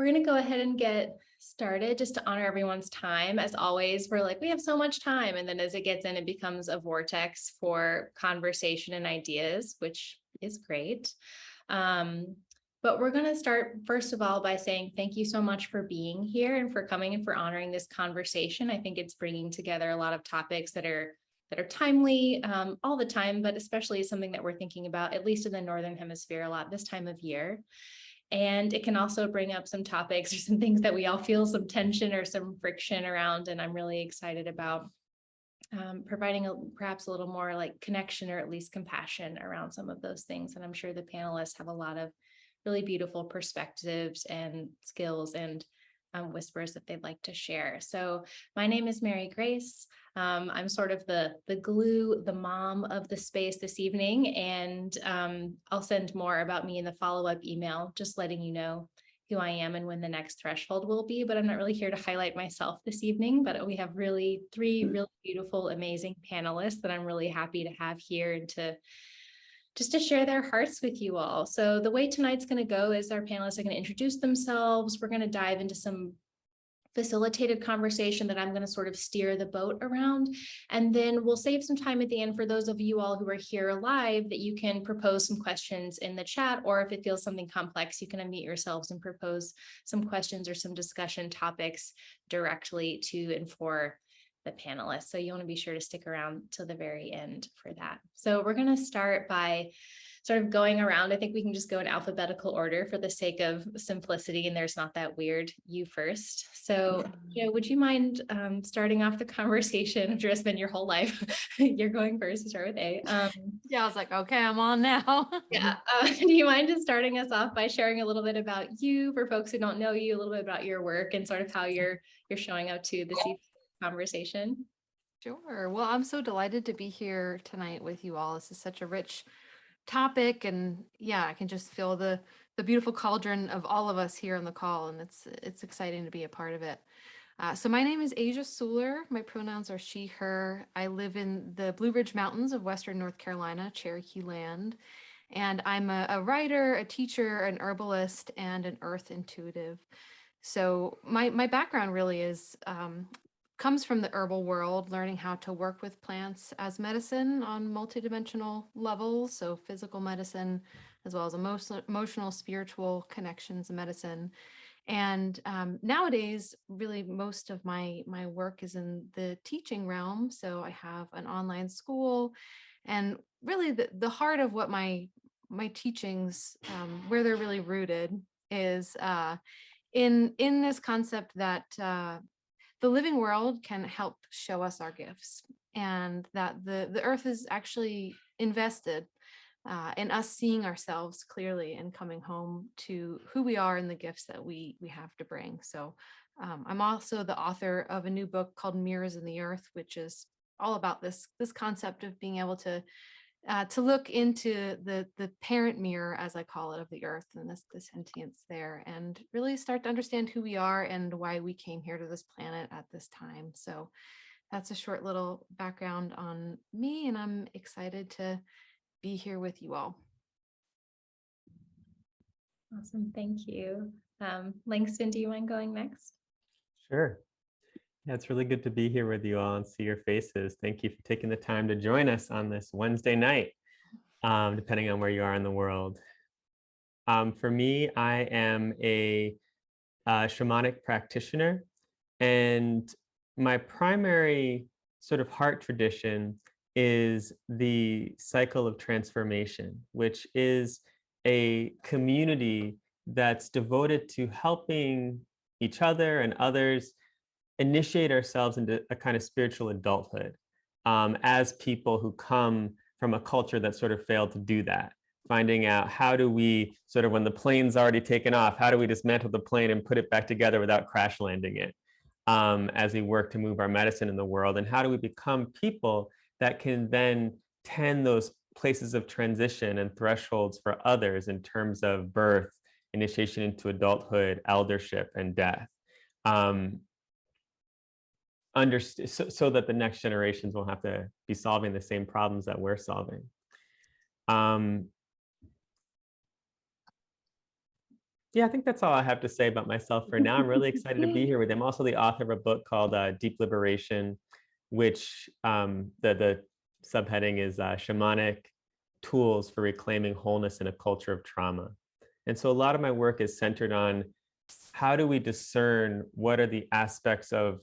We're going to go ahead and get started just to honor everyone's time. As always, we're like, we have so much time. And then as it gets in, it becomes a vortex for conversation and ideas, which is great. But we're going to start, first of all, by saying thank you so much for being here and for coming and for honoring this conversation. I think it's bringing together a lot of topics that are timely all the time, but especially something that we're thinking about, at least in the Northern Hemisphere, a lot this time of year. And it can also bring up some topics or some things that we all feel some tension or some friction around. And I'm really excited about providing perhaps a little more like connection or at least compassion around some of those things. And I'm sure the panelists have a lot of really beautiful perspectives and skills and whispers that they'd like to share. So my name is Mary Grace. I'm sort of the glue, the mom of the space this evening, and I'll send more about me in the follow-up email, just letting you know who I am and when the next threshold will be, but I'm not really here to highlight myself this evening, but we have three really beautiful, amazing panelists that I'm really happy to have here and just to share their hearts with you all. So the way tonight's going to go is our panelists are going to introduce themselves. We're going to dive into some facilitated conversation that I'm going to sort of steer the boat around. And then we'll save some time at the end for those of you all who are here live that you can propose some questions in the chat, or if it feels something complex, you can unmute yourselves and propose some questions or some discussion topics directly to and for the panelists. So you want to be sure to stick around till the very end for that. So we're going to start by sort of going around. I think we can just go in alphabetical order for the sake of simplicity, and there's not that weird. You first. So, would you mind starting off the conversation? I'm sure it's been your whole life. You're going first to start with A. Yeah, I was like, okay, I'm on now. Yeah. Do you mind just starting us off by sharing a little bit about you for folks who don't know you, a little bit about your work and sort of how you're showing up to this conversation? Sure. Well, I'm so delighted to be here tonight with you all. This is such a rich topic, and yeah, I can just feel the beautiful cauldron of all of us here on the call, and it's exciting to be a part of it. So my name is Asia Suler. My pronouns are she, her. I live in the Blue Ridge Mountains of Western North Carolina, Cherokee land, and I'm a writer, a teacher, an herbalist, and an earth intuitive. So my background really is comes from the herbal world, learning how to work with plants as medicine on multidimensional levels, so physical medicine, as well as emotional, spiritual connections in medicine. And nowadays, really most of my work is in the teaching realm. So I have an online school, and really the heart of what my teachings, where they're really rooted, is in this concept that the living world can help show us our gifts, and that the earth is actually invested in us seeing ourselves clearly and coming home to who we are and the gifts that we have to bring. So I'm also the author of a new book called Mirrors in the Earth, which is all about this concept of being able to look into the parent mirror, as I call it, of the earth, and this sentience there, and really start to understand who we are and why we came here to this planet at this time. So that's a short little background on me, and I'm excited to be here with you all. Awesome, thank you. Langston, do you mind going next? Sure. Yeah, it's really good to be here with you all and see your faces. Thank you for taking the time to join us on this Wednesday night, depending on where you are in the world. For me, I am a shamanic practitioner, and my primary sort of heart tradition is the cycle of transformation, which is a community that's devoted to helping each other and others initiate ourselves into a kind of spiritual adulthood as people who come from a culture that sort of failed to do that. Finding out how do we sort of, when the plane's already taken off, how do we dismantle the plane and put it back together without crash landing it as we work to move our medicine in the world? And how do we become people that can then tend those places of transition and thresholds for others in terms of birth, initiation into adulthood, eldership, and death? So that the next generations won't have to be solving the same problems that we're solving. Yeah, I think that's all I have to say about myself for now. I'm really excited to be here with you. I'm also the author of a book called Deep Liberation, which the subheading is Shamanic Tools for Reclaiming Wholeness in a Culture of Trauma. And so a lot of my work is centered on how do we discern what are the aspects of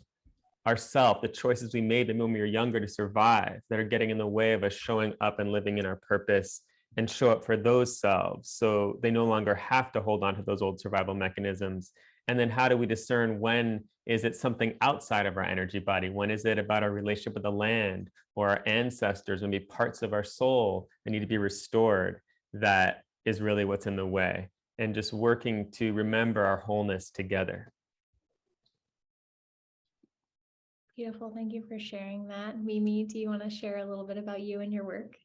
ourself, the choices we made when we were younger to survive that are getting in the way of us showing up and living in our purpose and show up for those selves so they no longer have to hold on to those old survival mechanisms. And then how do we discern when is it something outside of our energy body? When is it about our relationship with the land or our ancestors, maybe parts of our soul that need to be restored, that is really what's in the way? And just working to remember our wholeness together. Beautiful. Thank you for sharing that. Mimi, do you want to share a little bit about you and your work?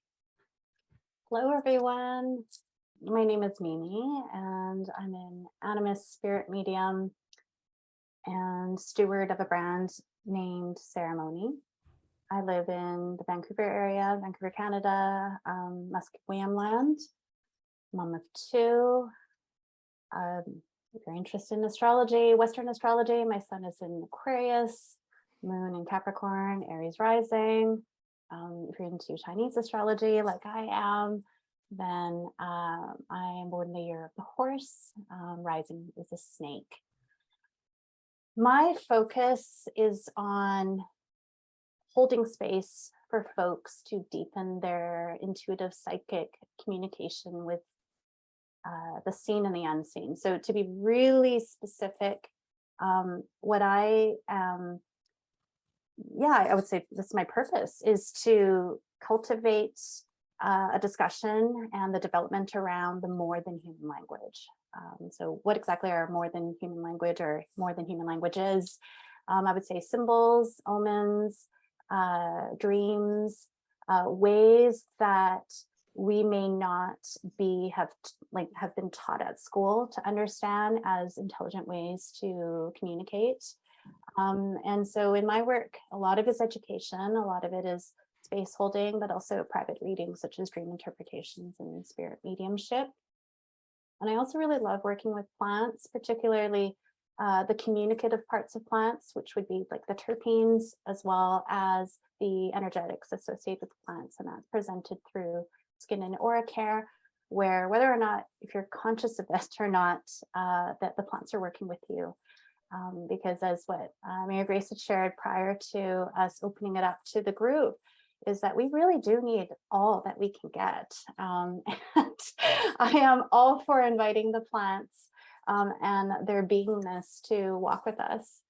Hello, everyone. My name is Mimi, and I'm an animist spirit medium and steward of a brand named Ceremony. I live in the Vancouver area, Vancouver, Canada, Musqueam land, mom of two. If you're interested in astrology, Western astrology, my sun is in Aquarius, moon in Capricorn, Aries rising. If you're into Chinese astrology like I am, then I am born in the year of the horse. Rising is a snake. My focus is on holding space for folks to deepen their intuitive psychic communication with the seen and the unseen. So to be really specific, what I am, I would say this is my purpose, is to cultivate a discussion and the development around the more than human language. So what exactly are more than human language or more than human languages? I would say symbols, omens, dreams, ways that we may not have been taught at school to understand as intelligent ways to communicate. And so in my work, a lot of it is education, a lot of it is space holding, but also private readings such as dream interpretations and spirit mediumship. And I also really love working with plants, particularly the communicative parts of plants, which would be like the terpenes, as well as the energetics associated with plants. And that's presented through skin and aura care, where whether or not, if you're conscious of this or not, that the plants are working with you. Because as what Mary Grace had shared prior to us opening it up to the group, is that we really do need all that we can get. And I am all for inviting the plants and their beingness to walk with us.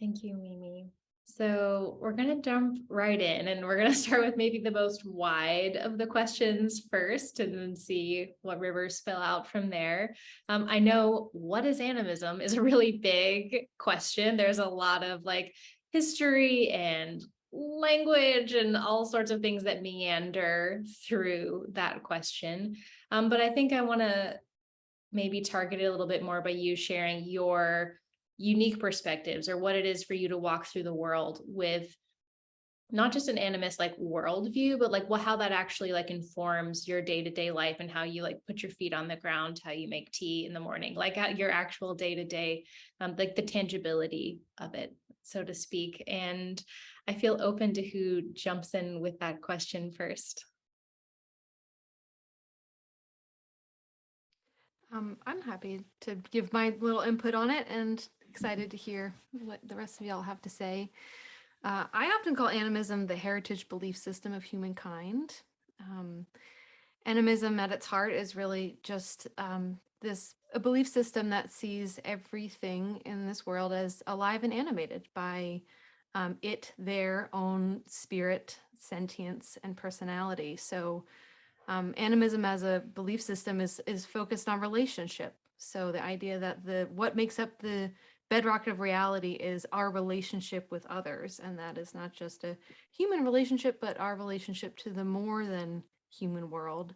Thank you, Mimi. So we're going to jump right in, and we're going to start with maybe the most wide of the questions first, and then see what rivers spill out from there. I know what is animism is a really big question. There's a lot of like history and language and all sorts of things that meander through that question. But I think I want to maybe target it a little bit more by you sharing your unique perspectives or what it is for you to walk through the world with not just an animist like worldview, but like how that actually like informs your day-to-day life and how you like put your feet on the ground, how you make tea in the morning, like your actual day-to-day, like the tangibility of it, so to speak. And I feel open to who jumps in with that question first. I'm happy to give my little input on it and excited to hear what the rest of y'all have to say. I often call animism the heritage belief system of humankind. Animism at its heart is really just a belief system that sees everything in this world as alive and animated by their own spirit, sentience, and personality. So animism as a belief system is focused on relationship. So the idea that what makes up the bedrock of reality is our relationship with others, and that is not just a human relationship, but our relationship to the more than human world,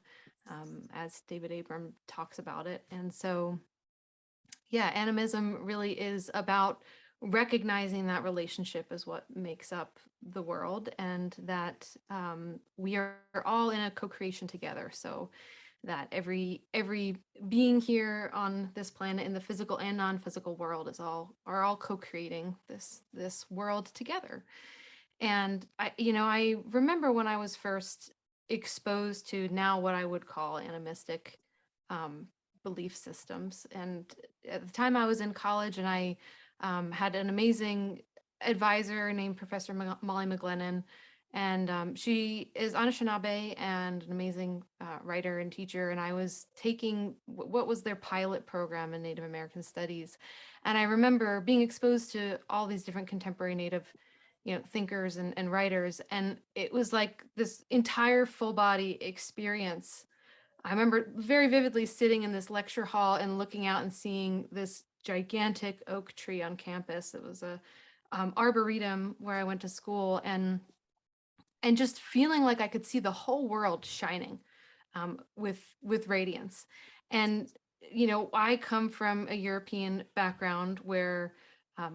as David Abram talks about it. And so, yeah, animism really is about recognizing that relationship as what makes up the world, and that we are all in a co-creation together. So that every being here on this planet in the physical and non-physical world are all co-creating this world together. And I remember when I was first exposed to now what I would call animistic belief systems. And at the time I was in college, and I had an amazing advisor named Professor Molly McGlennon. And she is Anishinaabe and an amazing writer and teacher. And I was taking what was their pilot program in Native American Studies. And I remember being exposed to all these different contemporary Native thinkers and writers. And it was like this entire full body experience. I remember very vividly sitting in this lecture hall and looking out and seeing this gigantic oak tree on campus. It was a arboretum where I went to school, and just feeling like I could see the whole world shining with radiance. And I come from a European background where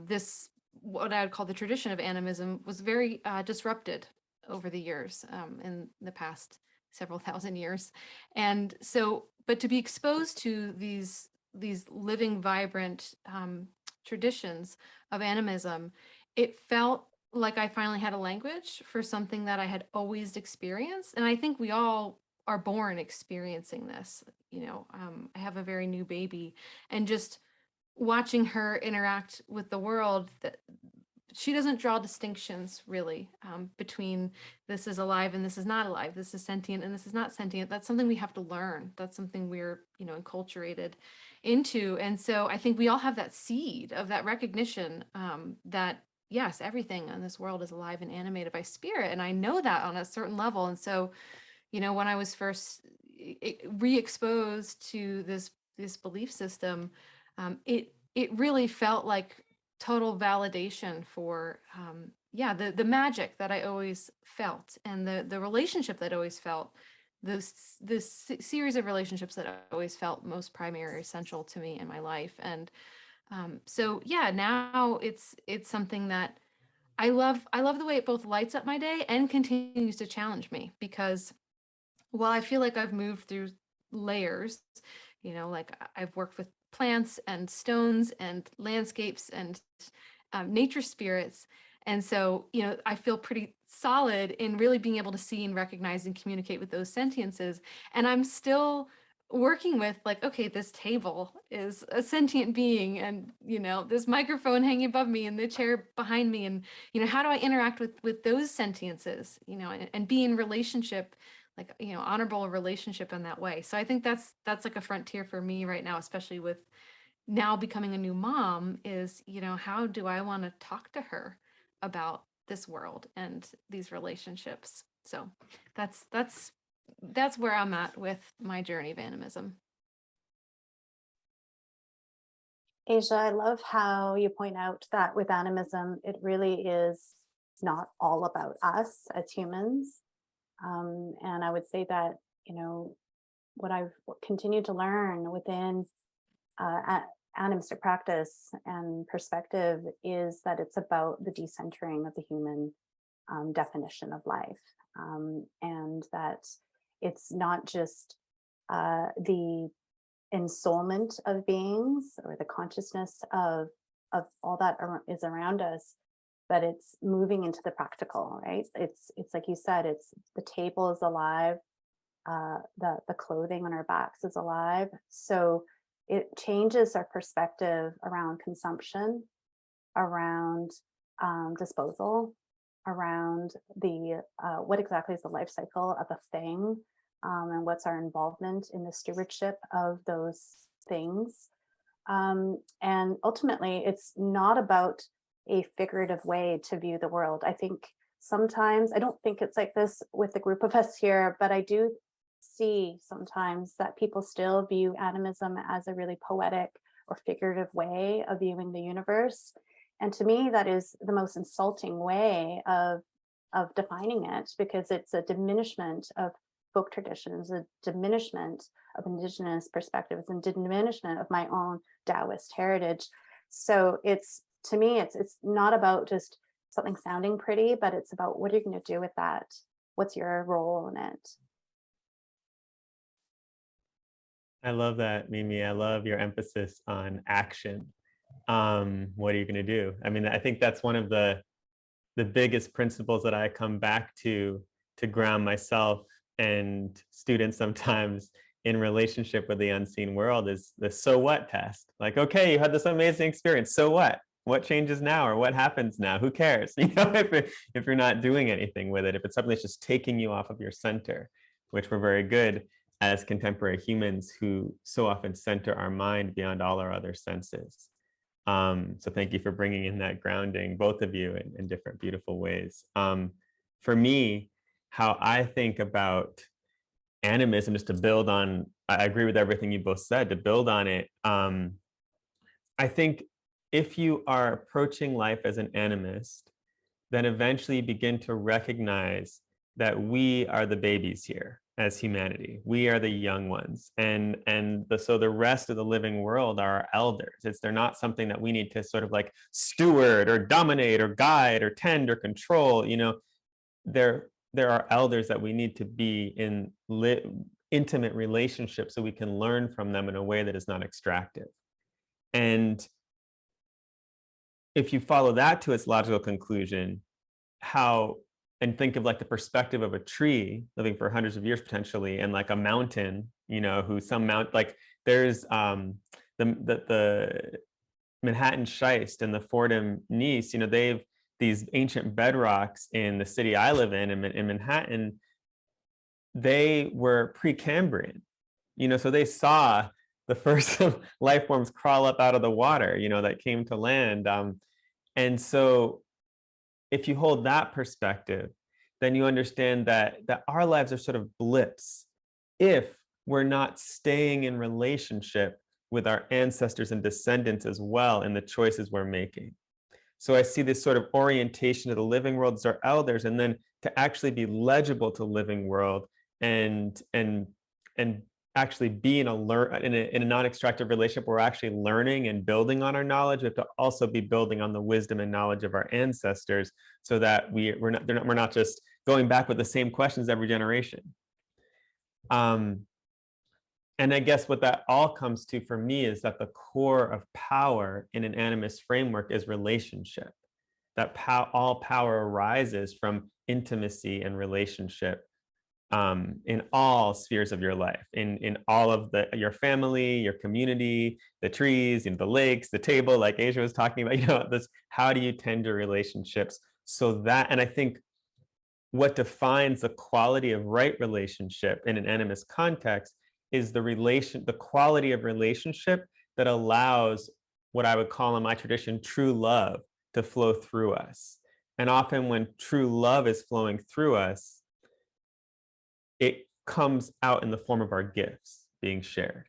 this, what I would call the tradition of animism, was very disrupted over the years, in the past several thousand years. And so, but to be exposed to these living, vibrant traditions of animism, it felt like I finally had a language for something that I had always experienced. And I think we all are born experiencing this. I have a very new baby, and just watching her interact with the world, that she doesn't draw distinctions really between this is alive and this is not alive, this is sentient and this is not sentient. That's something we have to learn. That's something we're enculturated into. And so I think we all have that seed of that recognition that yes, everything in this world is alive and animated by spirit. And I know that on a certain level. And so, when I was first re-exposed to this belief system, it really felt like total validation for the magic that I always felt, and the relationship that I always felt, this series of relationships that I always felt most primary, essential to me in my life. And so now it's something that I love the way it both lights up my day and continues to challenge me, because while I feel like I've moved through layers, like I've worked with plants and stones and landscapes and nature spirits. And so, I feel pretty solid in really being able to see and recognize and communicate with those sentiences. And I'm still working with, like, okay, this table is a sentient being, and this microphone hanging above me and the chair behind me, and how do I interact with those sentiences, and be in relationship, like honorable relationship in that way. So I think that's like a frontier for me right now, especially with now becoming a new mom, is how do I want to talk to her about this world and these relationships. So that's where I'm at with my journey of animism. Asia, I love how you point out that with animism, it really is not all about us as humans. And I would say that, what I've continued to learn within animistic practice and perspective is that it's about the decentering of the human definition of life, and that it's not just the ensoulment of beings or the consciousness of all that is around us, but it's moving into the practical, right? It's like you said, it's the table is alive, the clothing on our backs is alive. So it changes our perspective around consumption, around disposal, around the what exactly is the life cycle of a thing, and what's our involvement in the stewardship of those things. And ultimately, it's not about a figurative way to view the world. I think sometimes, I don't think it's like this with the group of us here, but I do see sometimes that people still view animism as a really poetic or figurative way of viewing the universe. And to me, that is the most insulting way of defining it, because it's a diminishment of folk traditions, a diminishment of indigenous perspectives, and diminishment of my own Taoist heritage. So it's, to me, it's not about just something sounding pretty, but it's about what are you going to do with that? What's your role in it? I love that, Mimi. I love your emphasis on action. What are you going to do? I mean, I think that's one of the biggest principles that I come back to ground myself and students sometimes in relationship with the unseen world is the so what test. Like, okay, you had this amazing experience. So what? What changes now, or what happens now? Who cares? You know, if you're not doing anything with it, if it's something that's just taking you off of your center, which we're very good as contemporary humans who so often center our mind beyond all our other senses. So thank you for bringing in that grounding, both of you, in different beautiful ways. For me, how I think about animism, just to build on, I agree with everything you both said, to build on it. I think if you are approaching life as an animist, then eventually you begin to recognize that we are the babies here as humanity. We are the young ones. So the rest of the living world are our elders. They're not something that we need to sort of like steward or dominate or guide or tend or control. You know, there are elders that we need to be in intimate relationships so we can learn from them in a way that is not extractive. And if you follow that to its logical conclusion, and think of like the perspective of a tree living for hundreds of years potentially, and like a mountain, you know, like there's the Manhattan schist and the Fordham gneiss, you know, they've these ancient bedrocks in the city I live in Manhattan, they were Precambrian, you know, so they saw the first life forms crawl up out of the water, you know, that came to land. And so if you hold that perspective, then you understand that our lives are sort of blips if we're not staying in relationship with our ancestors and descendants as well in the choices we're making. So I see this sort of orientation to the living world as our elders, and then to actually be legible to living world and actually be in a non-extractive relationship where we're actually learning and building on our knowledge. We have to also be building on the wisdom and knowledge of our ancestors, so that we're not just going back with the same questions every generation. And I guess what that all comes to for me is that the core of power in an animist framework is relationship. That all power arises from intimacy and relationship. In all spheres of your life, in all of your family, your community, the trees, you know, the lakes, the table, like Asia was talking about, you know, this, how do you tend your relationships so that, and I think what defines the quality of right relationship in an animist context is the quality of relationship that allows what I would call in my tradition, true love to flow through us. And often when true love is flowing through us, it comes out in the form of our gifts being shared.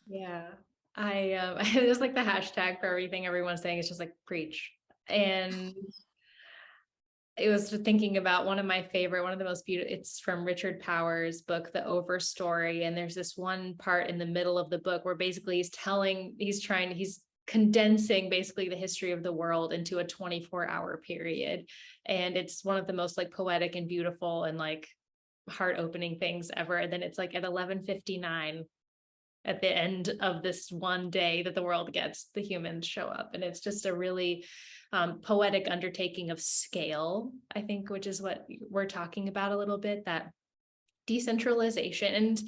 Yeah, I just like the hashtag for everything everyone's saying. It's just like preach. And it was thinking about one of the most beautiful, it's from Richard Powers' book, The Overstory. And there's this one part in the middle of the book where basically he's condensing basically the history of the world into a 24-hour period. And it's one of the most like poetic and beautiful and like heart-opening things ever. And then it's like at 11:59 at the end of this one day that the world gets, the humans show up. And it's just a really poetic undertaking of scale, I think, which is what we're talking about a little bit, that decentralization. And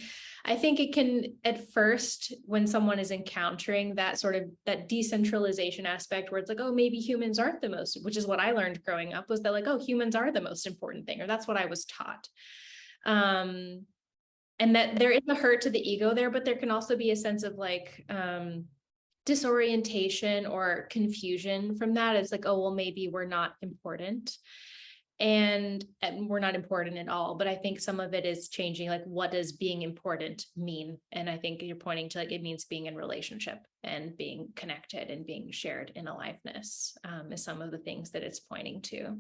I think it can, at first, when someone is encountering that decentralization aspect where it's like, oh, maybe humans aren't the most, which is what I learned growing up, was that like, oh, humans are the most important thing, or that's what I was taught. And that there is a hurt to the ego there, but there can also be a sense of like disorientation or confusion from that. It's like, oh, well, maybe we're not important. And we're not important at all. But I think some of it is changing, like, what does being important mean? And I think you're pointing to like, it means being in relationship and being connected and being shared in aliveness, is some of the things that it's pointing to.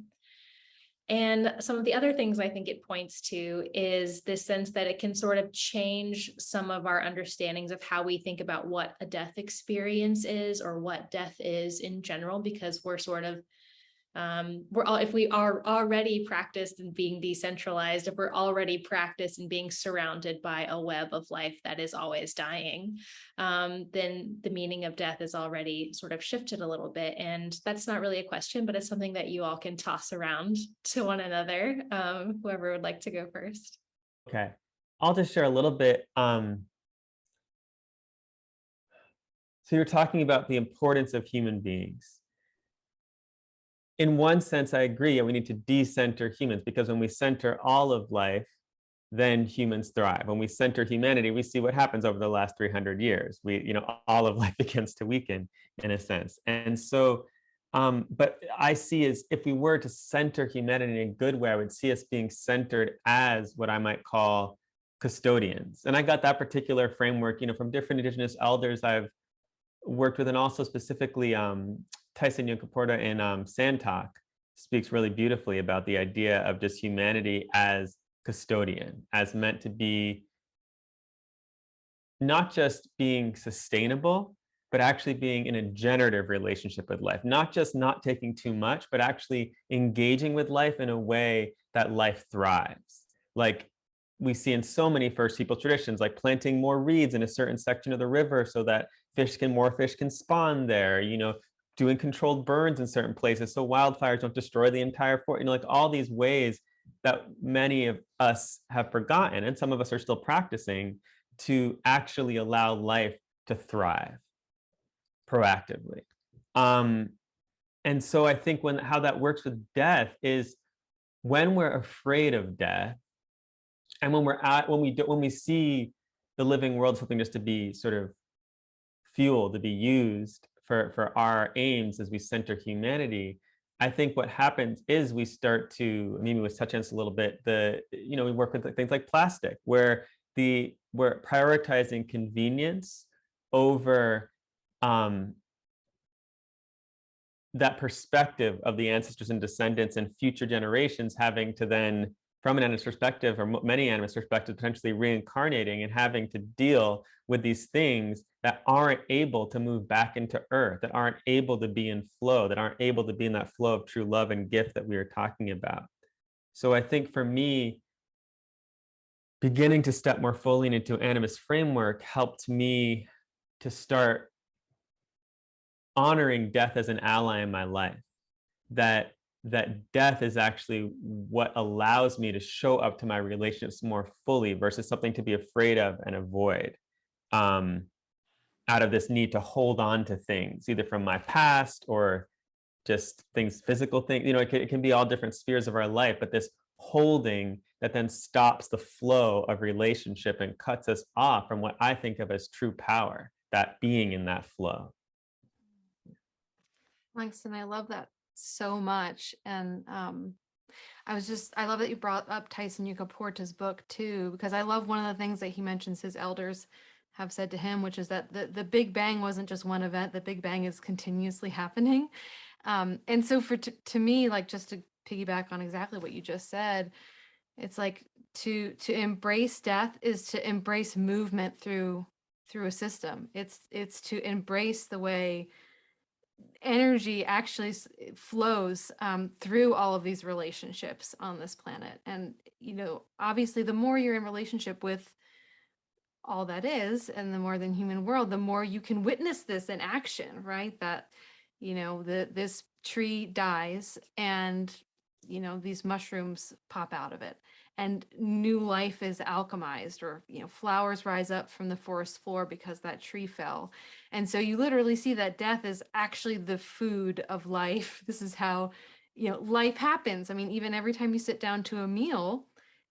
And some of the other things I think it points to is this sense that it can sort of change some of our understandings of how we think about what a death experience is, or what death is in general, because we're sort of If we are already practiced in being decentralized, if we're already practiced in being surrounded by a web of life that is always dying, then the meaning of death is already sort of shifted a little bit. And that's not really a question, but it's something that you all can toss around to one another. Whoever would like to go first. Okay, I'll just share a little bit. So you're talking about the importance of human beings. In one sense, I agree, we need to decenter humans, because when we center all of life, then humans thrive. When we center humanity, we see what happens over the last 300 years. All of life begins to weaken in a sense. And so, but I see as if we were to center humanity in a good way, I would see us being centered as what I might call custodians. And I got that particular framework, from different Indigenous elders I've worked with, and also specifically Tyson Yunkaporta in Sand speaks really beautifully about the idea of just humanity as custodian, as meant to be not just being sustainable, but actually being in a generative relationship with life, not just not taking too much, but actually engaging with life in a way that life thrives. Like we see in so many First People traditions, like planting more reeds in a certain section of the river so that more fish can spawn there, doing controlled burns in certain places so wildfires don't destroy the entire forest, like all these ways that many of us have forgotten, and some of us are still practicing, to actually allow life to thrive proactively. And so I think how that works with death is when we're afraid of death, and when we see the living world something just to be sort of fuel, to be used for our aims as we center humanity, I think what happens is we start to, Mimi was touching on this a little bit, we work with things like plastic, where we're prioritizing convenience over that perspective of the ancestors and descendants and future generations having to then, from an animist perspective, or many animist perspectives, potentially reincarnating and having to deal with these things that aren't able to move back into earth, that aren't able to be in flow, that aren't able to be in that flow of true love and gift that we were talking about. So I think for me, beginning to step more fully into animist framework helped me to start honoring death as an ally in my life, that death is actually what allows me to show up to my relationships more fully versus something to be afraid of and avoid, out of this need to hold on to things, either from my past or just physical things. It can be all different spheres of our life, but this holding that then stops the flow of relationship and cuts us off from what I think of as true power, that being in that flow. Langston, I love that so much. And I love that you brought up Tyson Yunkaporta's book too, because I love one of the things that he mentions his elders have said to him, which is that the Big Bang wasn't just one event, the Big Bang is continuously happening. And so to me, like, just to piggyback on exactly what you just said, it's like to embrace death is to embrace movement through a system. It's to embrace the way energy actually flows through all of these relationships on this planet. And, obviously, the more you're in relationship with all that is, and the more than human world, the more you can witness this in action, right? That, this tree dies and, these mushrooms pop out of it and new life is alchemized, or, flowers rise up from the forest floor because that tree fell. And so you literally see that death is actually the food of life. This is how, life happens. I mean, even every time you sit down to a meal,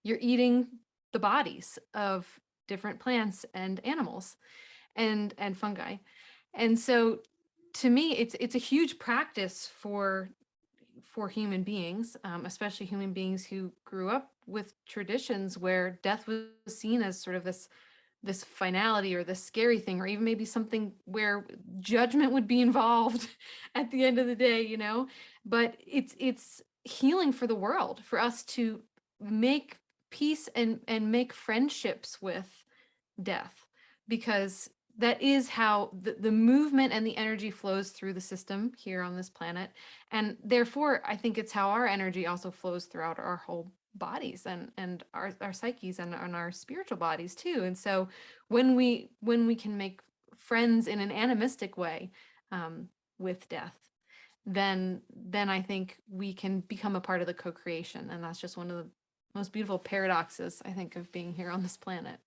you're eating the bodies of different plants and animals and fungi. And so to me, it's a huge practice for human beings, especially human beings who grew up with traditions where death was seen as sort of this finality or this scary thing, or even maybe something where judgment would be involved at the end of the day, but it's healing for the world, for us to make peace and make friendships with death, because that is how the movement and the energy flows through the system here on this planet. And therefore, I think it's how our energy also flows throughout our whole bodies and our psyches and our spiritual bodies too. And so when we can make friends in an animistic way with death, then I think we can become a part of the co-creation. And that's just one of the most beautiful paradoxes, I think, of being here on this planet.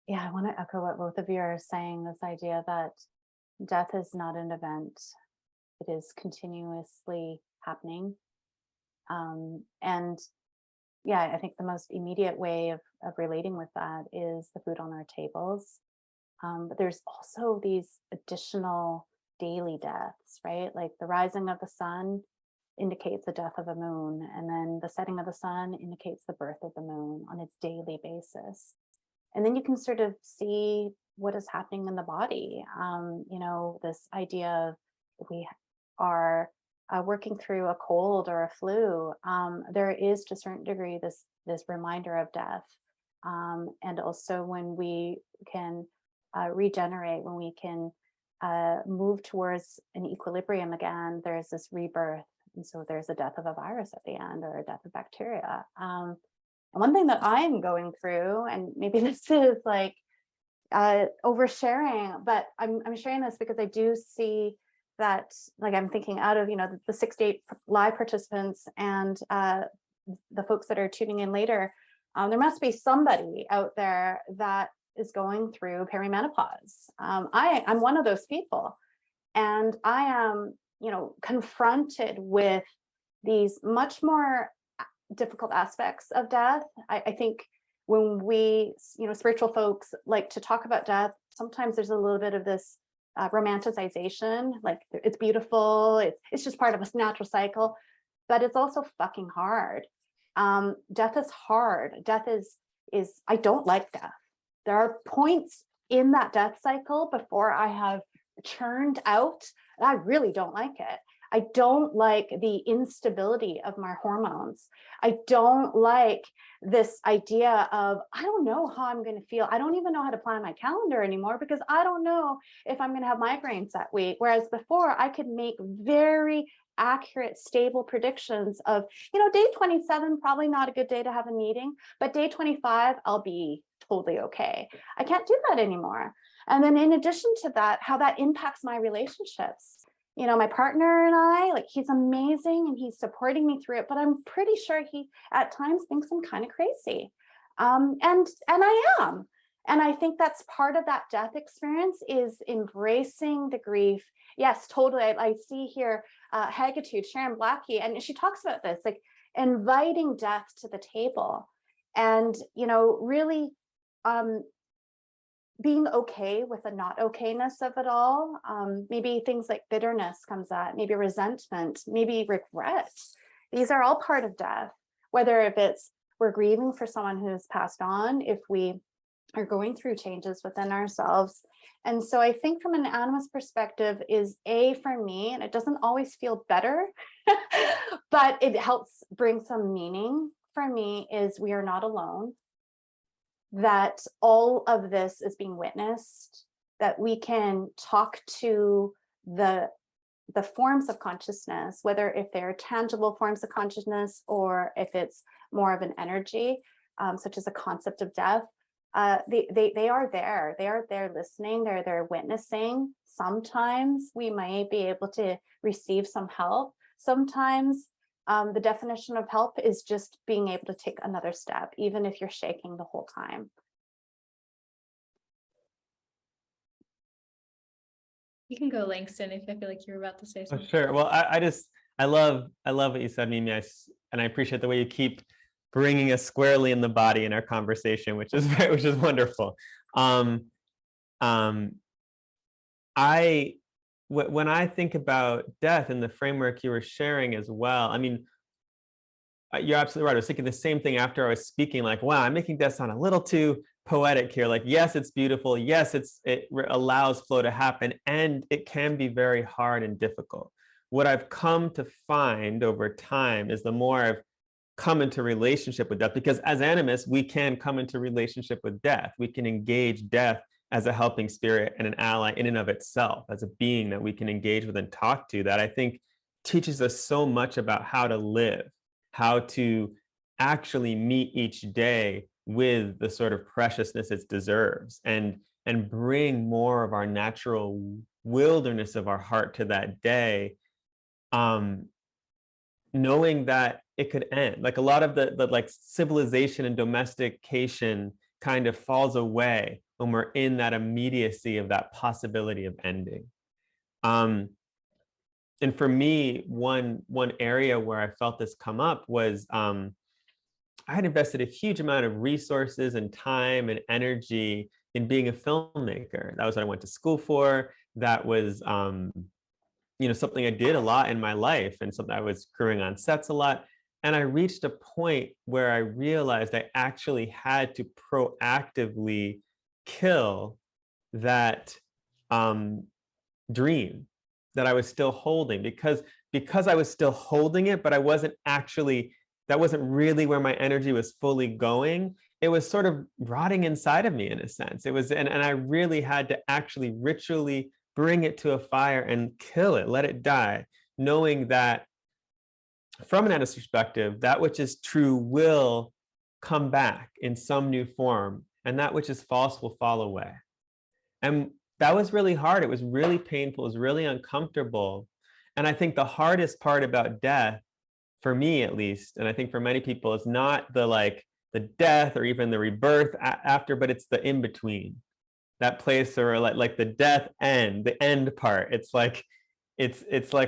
Yeah, I want to echo what both of you are saying, this idea that death is not an event. It is continuously happening. And yeah, I think the most immediate way of relating with that is the food on our tables. But there's also these additional daily deaths, right? Like the rising of the sun indicates the death of a moon, and then the setting of the sun indicates the birth of the moon on a daily basis. And then you can sort of see what is happening in the body. This idea of if we are working through a cold or a flu, there is to a certain degree this reminder of death. And also when we can regenerate, when we can move towards an equilibrium again, there's this rebirth. And so there's a death of a virus at the end, or a death of bacteria. And one thing that I'm going through, and maybe this is like oversharing, but I'm sharing this because I do see that, like, I'm thinking out of, the 68 live participants and the folks that are tuning in later, there must be somebody out there that is going through perimenopause. I'm one of those people, and I am, confronted with these much more difficult aspects of death. I think when we, spiritual folks like to talk about death, sometimes there's a little bit of this romanticization, like it's beautiful, it's just part of a natural cycle, but it's also fucking hard. Death is hard. Death is I don't like death. There are points in that death cycle before I have churned out, and I really don't like it. I don't like the instability of my hormones. I don't like this idea of, I don't know how I'm going to feel. I don't even know how to plan my calendar anymore because I don't know if I'm going to have migraines that week. Whereas before, I could make very accurate, stable predictions of, day 27, probably not a good day to have a meeting, but day 25, I'll be totally okay. I can't do that anymore. And then in addition to that, how that impacts my relationships. My partner and I, like, he's amazing and he's supporting me through it, but I'm pretty sure he at times thinks I'm kind of crazy. And I am. And I think that's part of that death experience, is embracing the grief. Yes, totally. I see here Hagitude, Sharon Blackie, and she talks about this, like inviting death to the table and, really being okay with the not okayness of it all. Maybe things like bitterness comes out, maybe resentment, maybe regret. These are all part of death, whether if it's we're grieving for someone who's passed on, if we are going through changes within ourselves. And so I think from an animist perspective is for me, and it doesn't always feel better, but it helps bring some meaning for me, is we are not alone. That all of this is being witnessed, that we can talk to the forms of consciousness, whether if they're tangible forms of consciousness or if it's more of an energy, such as a concept of death. They are there. They are there listening. They're there witnessing. Sometimes we might be able to receive some help. Sometimes the definition of help is just being able to take another step, even if you're shaking the whole time. You can go, Langston, if I feel like you're about to say something. Oh, sure. Well, I love what you said, Mimi, and I appreciate the way you keep bringing us squarely in the body in our conversation, which is wonderful. When I think about death in the framework you were sharing as well, I mean, you're absolutely right. I was thinking the same thing after I was speaking, like, wow, I'm making death sound a little too poetic here. Like, yes, it's beautiful. Yes, it allows flow to happen, and it can be very hard and difficult. What I've come to find over time is the more I've come into relationship with death, because as animists, we can come into relationship with death. We can engage death as a helping spirit and an ally in and of itself, as a being that we can engage with and talk to, that I think teaches us so much about how to live, how to actually meet each day with the sort of preciousness it deserves, and bring more of our natural wilderness of our heart to that day, knowing that it could end. Like a lot of the like civilization and domestication kind of falls away when we're in that immediacy of that possibility of ending. And for me, one area where I felt this come up was I had invested a huge amount of resources and time and energy in being a filmmaker. That was what I went to school for. That was something I did a lot in my life, and something I was crewing on sets a lot. And I reached a point where I realized I actually had to proactively kill that dream that I was still holding, because I was still holding it, but I wasn't actually, that wasn't really where my energy was fully going. It was sort of rotting inside of me in a sense. It was, and I really had to actually ritually bring it to a fire and kill it, let it die, knowing that from an animists perspective, that which is true will come back in some new form, and that which is false will fall away. And that was really hard. It was really painful. It was really uncomfortable. And I think the hardest part about death, for me at least, and I think for many people, is not the death or even the rebirth after, but it's the in-between. That place where like the death end, the end part. It's like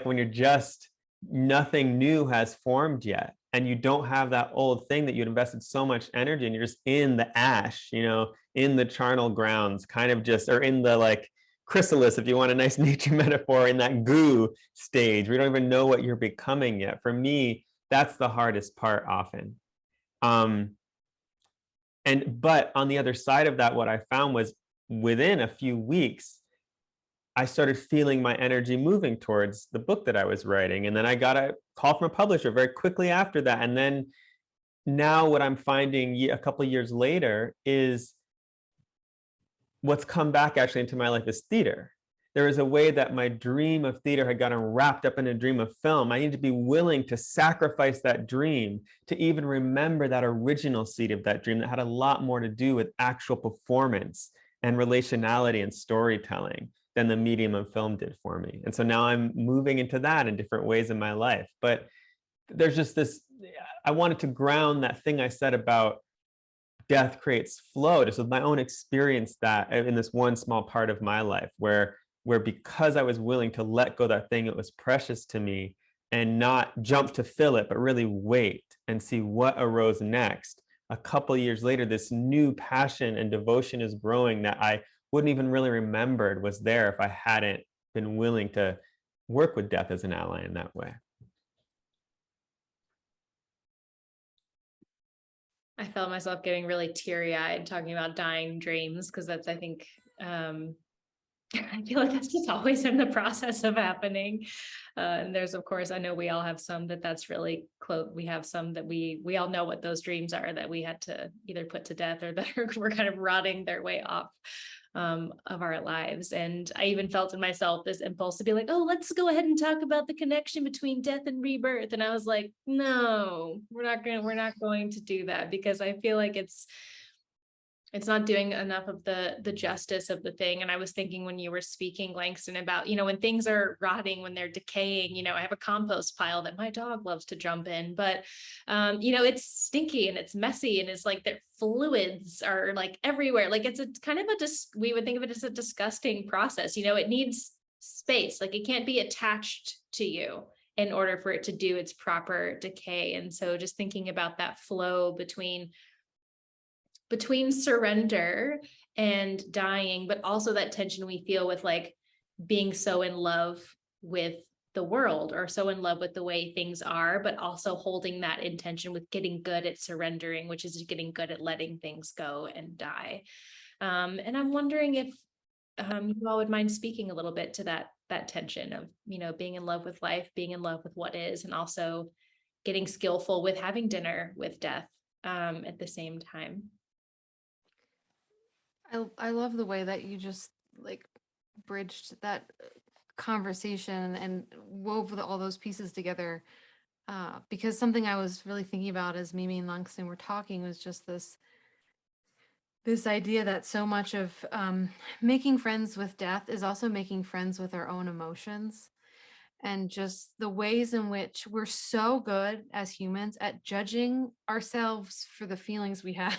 when you're just, nothing new has formed yet, and you don't have that old thing that you'd invested so much energy, and you're just in the ash, in the charnel grounds, kind of just, or in the like chrysalis, if you want a nice nature metaphor, in that goo stage. We don't even know what you're becoming yet. For me, that's the hardest part often. But on the other side of that, what I found was within a few weeks, I started feeling my energy moving towards the book that I was writing. And then I got a call from a publisher very quickly after that. And then now what I'm finding a couple of years later is what's come back actually into my life is theater. There is a way that my dream of theater had gotten wrapped up in a dream of film. I need to be willing to sacrifice that dream to even remember that original seed of that dream that had a lot more to do with actual performance and relationality and storytelling than the medium of film did for me. And so now I'm moving into that in different ways in my life. But there's just this, I wanted to ground that thing I said about death creates flow, just with my own experience, that in this one small part of my life where because I was willing to let go that thing that was precious to me and not jump to fill it, but really wait and see what arose next. A couple of years later, this new passion and devotion is growing that I wouldn't even really remembered was there if I hadn't been willing to work with death as an ally in that way. I felt myself getting really teary-eyed talking about dying dreams, because that's, I think, I feel like that's just always in the process of happening. And there's, of course, I know we all have some that's really close. We have some that we all know what those dreams are that we had to either put to death or that were kind of rotting their way off of our lives. And I even felt in myself this impulse to be like, oh, let's go ahead and talk about the connection between death and rebirth. And I was like, no, we're not going to do that, because I feel like it's not doing enough of the justice of the thing. And I was thinking when you were speaking, Langston, about, when things are rotting, when they're decaying, I have a compost pile that my dog loves to jump in, but, it's stinky and it's messy, and it's like the fluids are like everywhere. Like it's a kind of we would think of it as a disgusting process. It needs space. Like it can't be attached to you in order for it to do its proper decay. And so just thinking about that flow between surrender and dying, but also that tension we feel with like being so in love with the world or so in love with the way things are, but also holding that intention with getting good at surrendering, which is getting good at letting things go and die. And I'm wondering if you all would mind speaking a little bit to that tension of, being in love with life, being in love with what is, and also getting skillful with having dinner with death at the same time. I love the way that you just like bridged that conversation and wove all those pieces together. Because something I was really thinking about as Mimi and Langston were talking was just this idea that so much of making friends with death is also making friends with our own emotions, and just the ways in which we're so good as humans at judging ourselves for the feelings we have.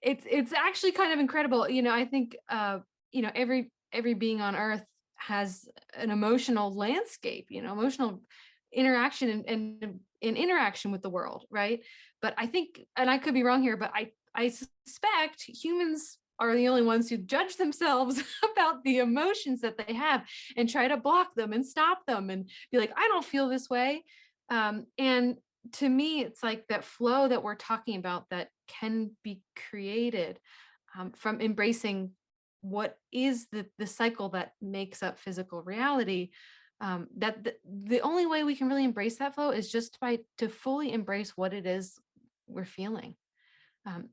It's actually kind of incredible. I think every being on earth has an emotional landscape, emotional interaction and interaction with the world, right? But I think, and I could be wrong here, but I suspect humans are the only ones who judge themselves about the emotions that they have and try to block them and stop them and be like, I don't feel this way. And to me, it's like that flow that we're talking about that can be created from embracing what is the cycle that makes up physical reality. That the only way we can really embrace that flow is just to fully embrace what it is we're feeling,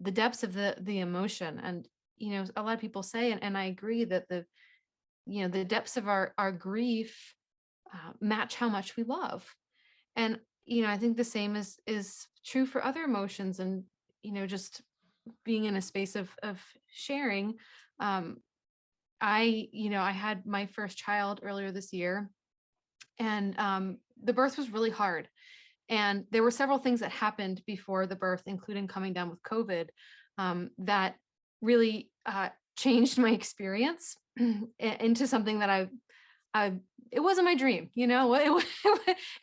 the depths of the emotion. And a lot of people say, and I agree, that the depths of our grief match how much we love. And I think the same is true for other emotions. And just being in a space of sharing. I had my first child earlier this year, and the birth was really hard. And there were several things that happened before the birth, including coming down with COVID, that really changed my experience into something that it wasn't my dream, it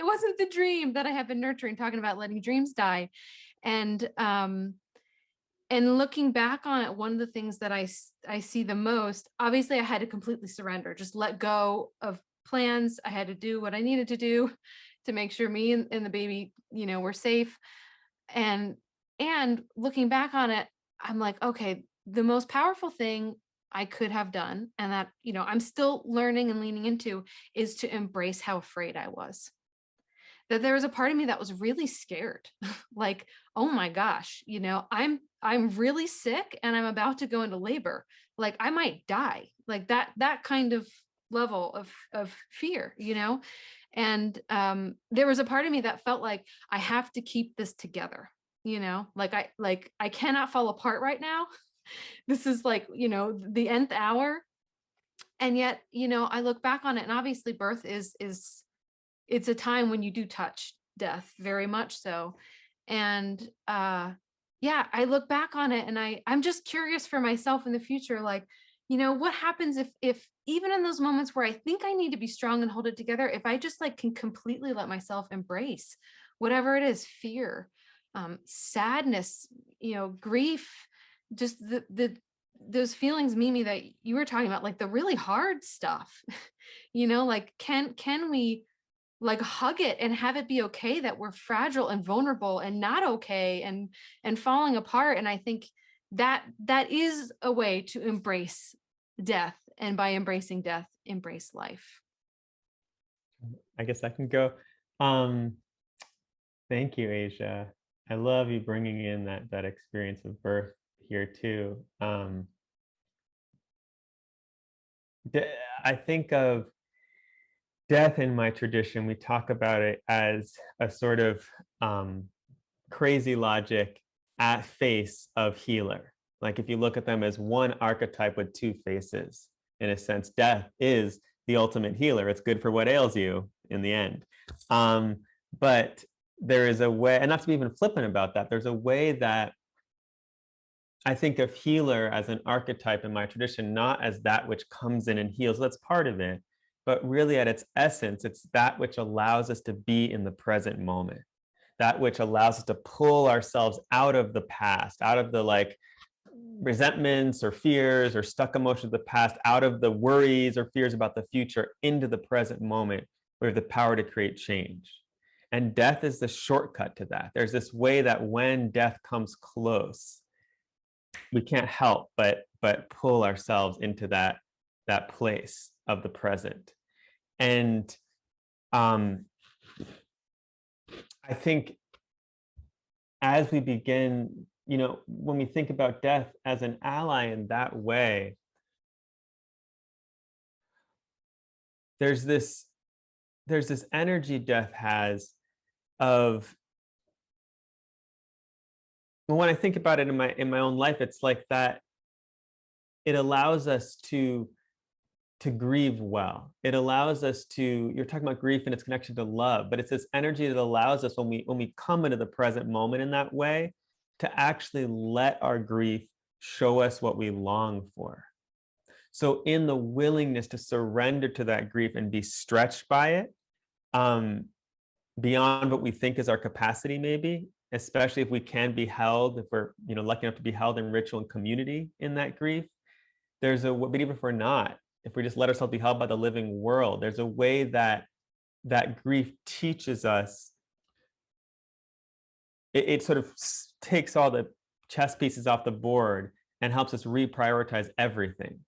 wasn't the dream that I have been nurturing, talking about letting dreams die. And looking back on it, one of the things that I see the most, obviously I had to completely surrender, just let go of plans. I had to do what I needed to do to make sure me and the baby, were safe. And looking back on it, I'm like, okay, the most powerful thing I could have done, and that, I'm still learning and leaning into, is to embrace how afraid I was. That there was a part of me that was really scared. Like, oh my gosh, I'm really sick and I'm about to go into labor. Like, I might die. Like that kind of level of fear, And there was a part of me that felt like I have to keep this together, like I cannot fall apart right now. This is like, the nth hour. And yet, I look back on it, and obviously birth is it's a time when you do touch death, very much so. And yeah, I look back on it, and I'm just curious for myself in the future, like, what happens if even in those moments where I think I need to be strong and hold it together, if I just like can completely let myself embrace whatever it is, fear, sadness, grief, just those feelings, Mimi, that you were talking about, like the really hard stuff, like can we like hug it and have it be okay that we're fragile and vulnerable and not okay and falling apart. And I think that is a way to embrace death, and by embracing death, embrace life. I guess I can go. Thank you, Asia. I love you bringing in that experience of birth here too. I think of death in my tradition. We talk about it as a sort of crazy logic at face of healer. Like if you look at them as one archetype with two faces, in a sense, death is the ultimate healer. It's good for what ails you in the end. But there is a way, and not to be even flippant about that, there's a way that I think of healer as an archetype in my tradition, not as that which comes in and heals. That's part of it. But really at its essence, it's that which allows us to be in the present moment, that which allows us to pull ourselves out of the past, out of the like resentments or fears or stuck emotions of the past, out of the worries or fears about the future, into the present moment. We have the power to create change. And death is the shortcut to that. There's this way that when death comes close, we can't help but pull ourselves into that place of the present. And I think as we begin, when we think about death as an ally in that way, there's this energy death has of, when I think about it in my own life, it's like that it allows us to grieve well. It allows us to, you're talking about grief and its connection to love, but it's this energy that allows us, when we come into the present moment in that way, to actually let our grief show us what we long for. So in the willingness to surrender to that grief and be stretched by it, beyond what we think is our capacity, maybe, especially if we can be held, if we're lucky enough to be held in ritual and community in that grief, but even if we're not, if we just let ourselves be held by the living world, there's a way that grief teaches us. It sort of takes all the chess pieces off the board and helps us reprioritize everything.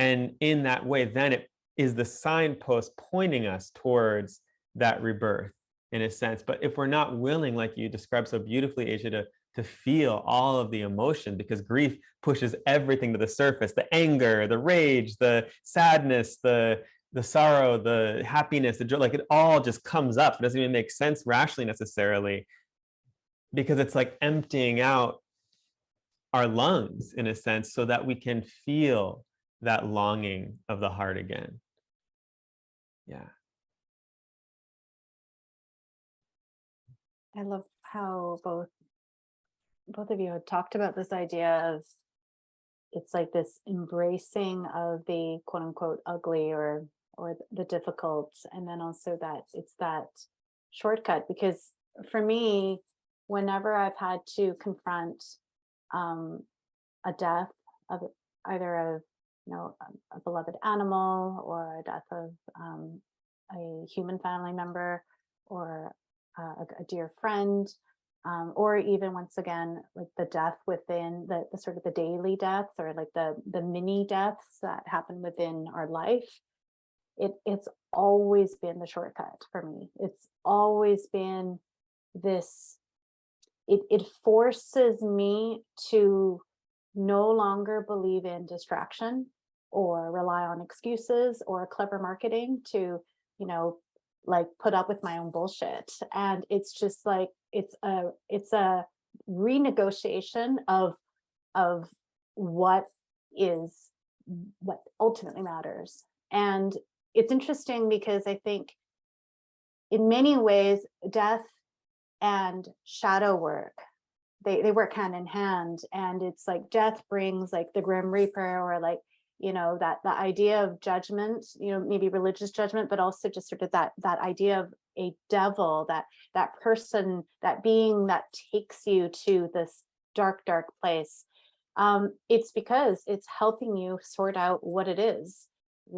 And in that way, then it is the signpost pointing us towards that rebirth, in a sense. But if we're not willing, like you described so beautifully, Asia, to feel all of the emotion, because grief pushes everything to the surface: the anger, the rage, the sadness, the sorrow, the happiness, the joy, like it all just comes up. It doesn't even make sense rationally necessarily, because it's like emptying out our lungs, in a sense, so that we can feel that longing of the heart again. Yeah. I love how both of you had talked about this idea of, it's like this embracing of the quote unquote ugly or the difficult, and then also that it's that shortcut. Because for me, whenever I've had to confront a death of either a beloved animal, or a death of a human family member, or a dear friend, or even, once again, like the death within the sort of the daily deaths, or like the mini deaths that happen within our life, it's always been the shortcut for me. It's always been this, it forces me to no longer believe in distraction or rely on excuses or clever marketing to, like, put up with my own bullshit. And it's just like, it's a renegotiation of what ultimately matters. And it's interesting because I think in many ways, death and shadow work, they work hand in hand. And it's like death brings like the Grim Reaper, or like, that the idea of judgment, maybe religious judgment, but also just sort of that idea of a devil, that person, that being that takes you to this dark place. It's because it's helping you sort out what it is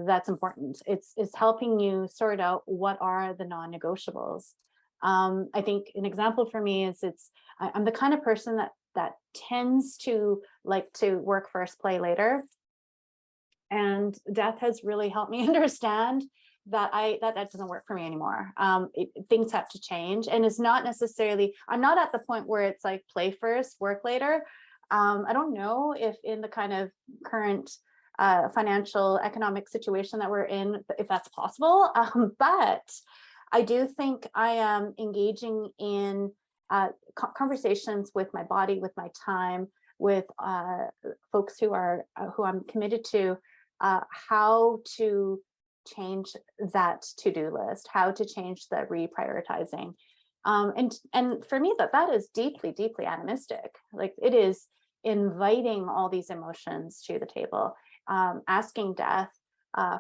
that's important. It's helping you sort out what are the non-negotiables. I think an example for me is I'm the kind of person that tends to like to work first, play later. And death has really helped me understand that that doesn't work for me anymore. Things have to change, and it's not necessarily, I'm not at the point where it's like play first, work later. I don't know if in the kind of current financial economic situation that we're in, if that's possible. But I do think I am engaging in conversations with my body, with my time, with folks who I'm committed to, how to change that to-do list, how to change the reprioritizing. And for me, that is deeply, deeply animistic. Like, it is inviting all these emotions to the table, asking death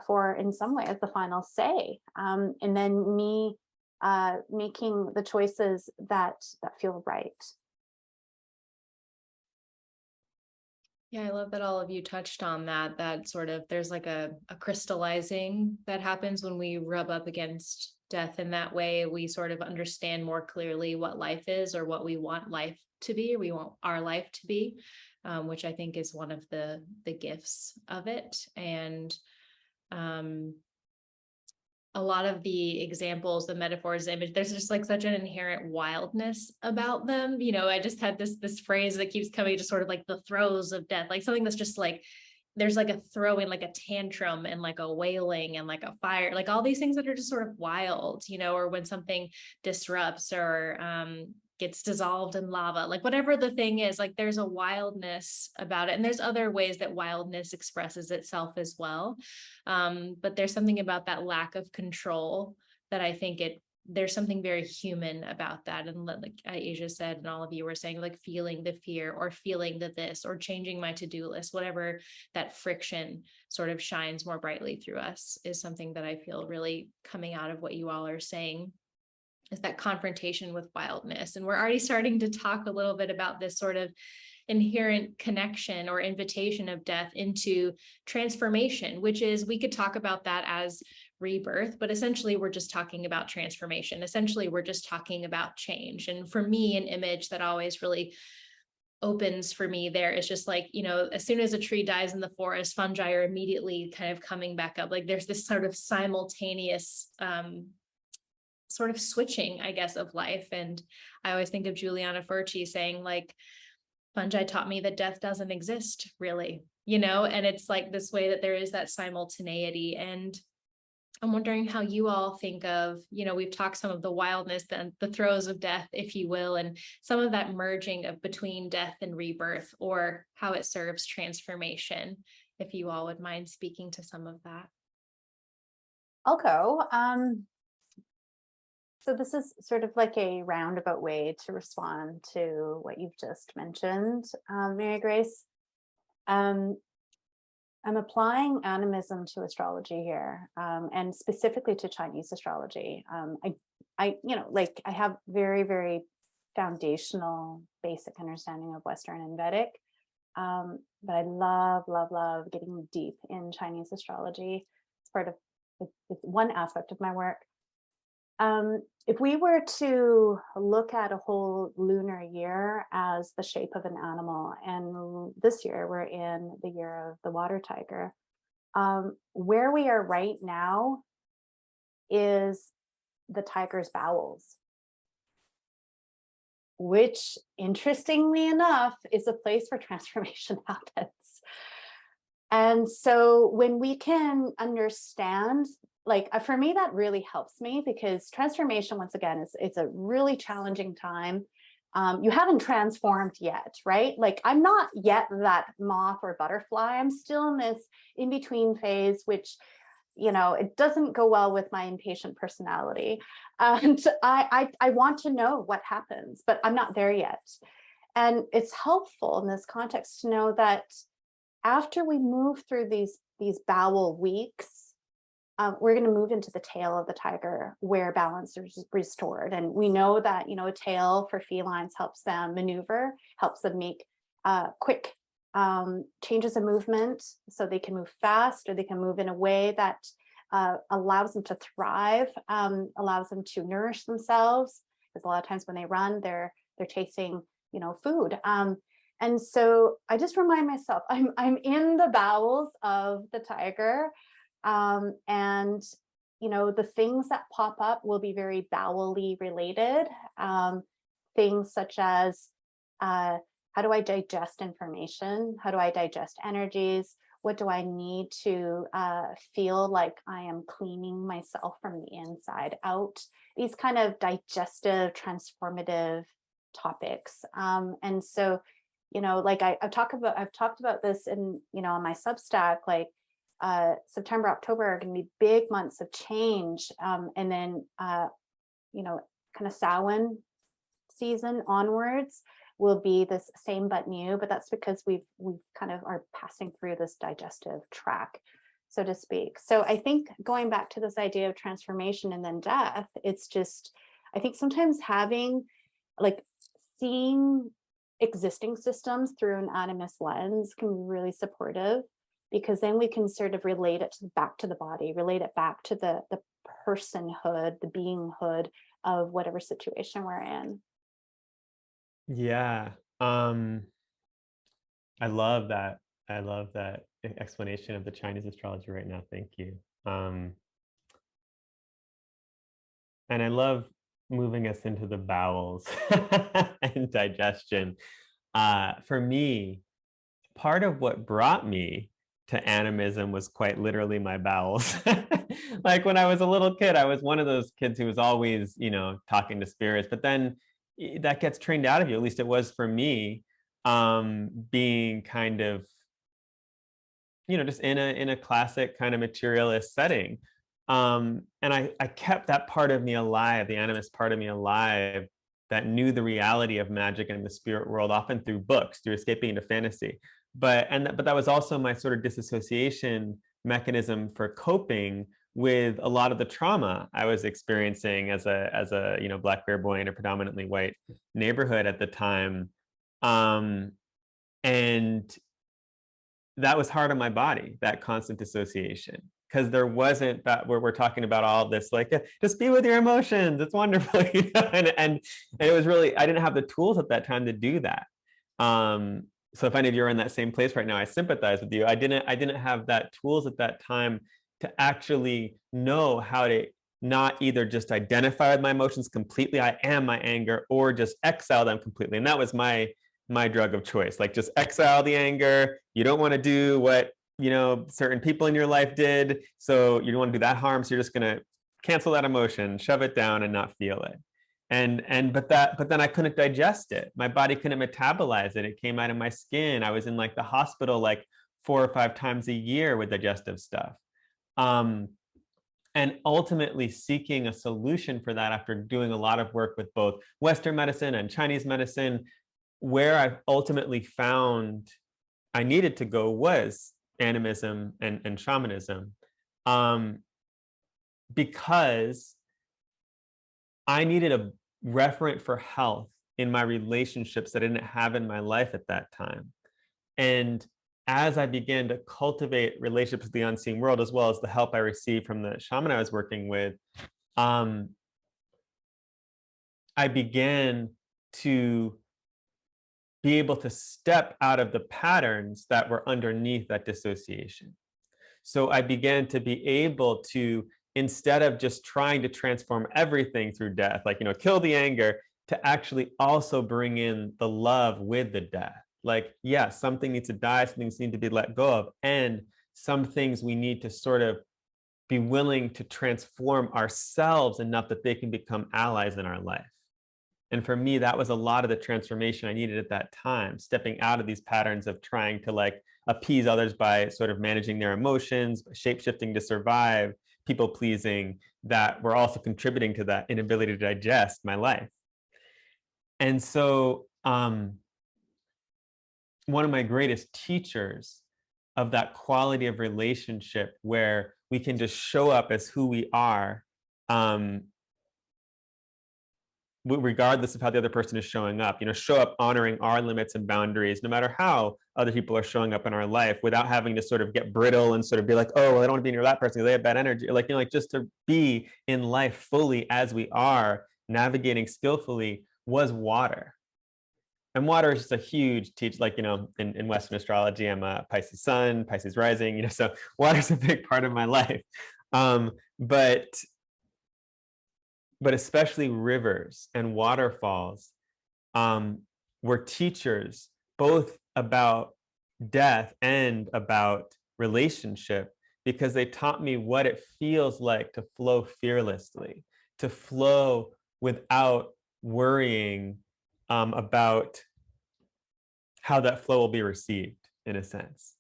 for, in some ways, the final say, and then me making the choices that feel right. Yeah, I love that all of you touched on that sort of, there's like a crystallizing that happens when we rub up against death in that way. We sort of understand more clearly what life is, or what we want life to be, or we want our life to be, which I think is one of the gifts of it. And a lot of the examples, the metaphors, the image, there's just like such an inherent wildness about them. You know, I just had this phrase that keeps coming, just sort of like the throes of death, like something that's just like, there's like a throwing, like a tantrum and like a wailing and like a fire, like all these things that are just sort of wild, you know, or when something disrupts or gets dissolved in lava, like whatever the thing is, like there's a wildness about it. And there's other ways that wildness expresses itself as well. But there's something about that lack of control that I think there's something very human about that. And like Asia said, and all of you were saying, like feeling the fear or feeling the this or changing my to-do list, whatever that friction sort of shines more brightly through us is something that I feel really coming out of what you all are saying, is that confrontation with wildness. And we're already starting to talk a little bit about this sort of inherent connection or invitation of death into transformation, which is, we could talk about that as rebirth, but essentially we're just talking about transformation. Essentially, we're just talking about change. And for me, an image that always really opens for me there is just like, you know, as soon as a tree dies in the forest, fungi are immediately kind of coming back up. Like there's this sort of simultaneous sort of switching, I guess, of life. And I always think of Juliana Furci saying, like, fungi taught me that death doesn't exist really, you know, and it's like this way that there is that simultaneity. And I'm wondering how you all think of, you know, we've talked some of the wildness, the throes of death, if you will, and some of that merging of between death and rebirth, or how it serves transformation. If you all would mind speaking to some of that. I'll go. So this is sort of like a roundabout way to respond to what you've just mentioned, Mary Grace. I'm applying animism to astrology here, and specifically to Chinese astrology. I have very, very foundational, basic understanding of Western and Vedic, but I love getting deep in Chinese astrology. It's one aspect of my work. If we were to look at a whole lunar year as the shape of an animal, and this year we're in the year of the water tiger, where we are right now is the tiger's bowels, which, interestingly enough, is a place where transformation happens. And so when we can understand, like, for me, that really helps me, because transformation, once again, it's a really challenging time. You haven't transformed yet, right? Like, I'm not yet that moth or butterfly. I'm still in this in-between phase, which, you know, it doesn't go well with my impatient personality. And I want to know what happens, but I'm not there yet. And it's helpful in this context to know that after we move through these bowel weeks, we're going to move into the tail of the tiger, where balance is restored. And we know that, you know, a tail for felines helps them maneuver, helps them make quick changes of movement, so they can move fast, or they can move in a way that allows them to thrive, allows them to nourish themselves. Because a lot of times when they run, they're chasing, you know, food. And so I just remind myself, I'm in the bowels of the tiger, and, you know, the things that pop up will be very bowel-y related. Things such as, how do I digest information? How do I digest energies? What do I need to feel like I am cleaning myself from the inside out? These kind of digestive, transformative topics. And so, you know, like I've talked about this in, you know, on my Substack, like September, October are going to be big months of change. And then, you know, kind of Samhain season onwards will be this same but new, but that's because we've kind of are passing through this digestive track, so to speak. So I think going back to this idea of transformation and then death, it's just, I think sometimes having, like, seeing existing systems through an animist lens can be really supportive, because then we can sort of relate it back to the body, relate it back to the personhood, the beinghood of whatever situation we're in. Yeah. I love that. I love that explanation of the Chinese astrology right now. Thank you. and I love moving us into the bowels and digestion. For me, part of what brought me to animism was quite literally my bowels. Like when I was a little kid, I was one of those kids who was always, talking to spirits, but then that gets trained out of you. At least it was for me, being kind of, just in a classic kind of materialist setting. And I kept that part of me alive, the animist part of me alive, that knew the reality of magic and the spirit world, often through books, through escaping into fantasy. But that was also my sort of disassociation mechanism for coping with a lot of the trauma I was experiencing as a Black queer boy in a predominantly white neighborhood at the time. And that was hard on my body, that constant dissociation, because there wasn't that where we're talking about all this, like, just be with your emotions, it's wonderful. And it was really, I didn't have the tools at that time to do that. So if any of you are in that same place right now, I sympathize with you. I didn't have that tools at that time to actually know how to not either just identify with my emotions completely, I am my anger, or just exile them completely. And that was my drug of choice. Like, just exile the anger. You don't want to do what certain people in your life did, so you don't want to do that harm, so you're just going to cancel that emotion, shove it down, and not feel it. But then I couldn't digest it. My body couldn't metabolize it. It came out of my skin. I was in like the hospital like 4 or 5 times a year with digestive stuff. And ultimately seeking a solution for that after doing a lot of work with both Western medicine and Chinese medicine, where I ultimately found I needed to go was animism and shamanism, because I needed a referent for health in my relationships that I didn't have in my life at that time. And as I began to cultivate relationships with the unseen world, as well as the help I received from the shaman I was working with, I began to be able to step out of the patterns that were underneath that dissociation. So I began to be able to, instead of just trying to transform everything through death, like, kill the anger, to actually also bring in the love with the death. Like, yeah, something needs to die, some things need to be let go of, and some things we need to sort of be willing to transform ourselves enough that they can become allies in our life. And for me, that was a lot of the transformation I needed at that time, stepping out of these patterns of trying to like appease others by sort of managing their emotions, shape-shifting to survive, people pleasing, that were also contributing to that inability to digest my life. And so one of my greatest teachers of that quality of relationship where we can just show up as who we are, regardless of how the other person is showing up, show up honoring our limits and boundaries, no matter how other people are showing up in our life, without having to sort of get brittle and sort of be like, oh, well, I don't want to be near that person because they have bad energy. Like, just to be in life fully as we are, navigating skillfully, was water. And water is just a huge teach, like, in Western astrology, I'm a Pisces sun, Pisces rising, so water's a big part of my life. But especially rivers and waterfalls were teachers, both about death and about relationship, because they taught me what it feels like to flow fearlessly, to flow without worrying about how that flow will be received, in a sense.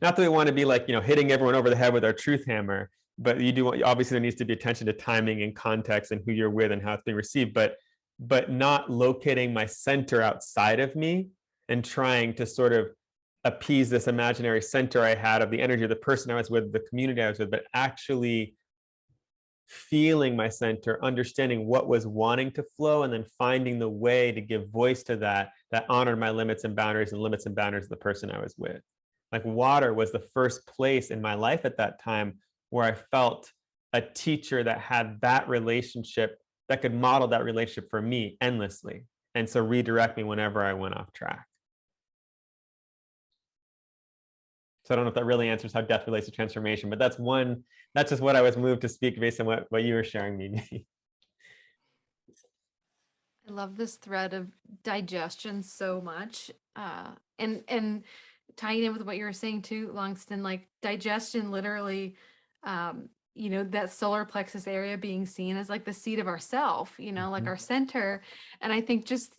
Not that we want to be like, hitting everyone over the head with our truth hammer, but you do want, obviously there needs to be attention to timing and context and who you're with and how it's being received, but not locating my center outside of me and trying to sort of appease this imaginary center I had of the energy of the person I was with, the community I was with, but actually feeling my center, understanding what was wanting to flow, and then finding the way to give voice to that honored my limits and boundaries and limits and boundaries of the person I was with. Like, water was the first place in my life at that time where I felt a teacher that had that relationship, that could model that relationship for me endlessly, and so redirect me whenever I went off track. So I don't know if that really answers how death relates to transformation, but that's just what I was moved to speak based on what you were sharing, Mimi. I love this thread of digestion so much. And tying in with what you were saying too, Langston, like digestion literally, that solar plexus area being seen as like the seat of ourself, like our center. And I think just,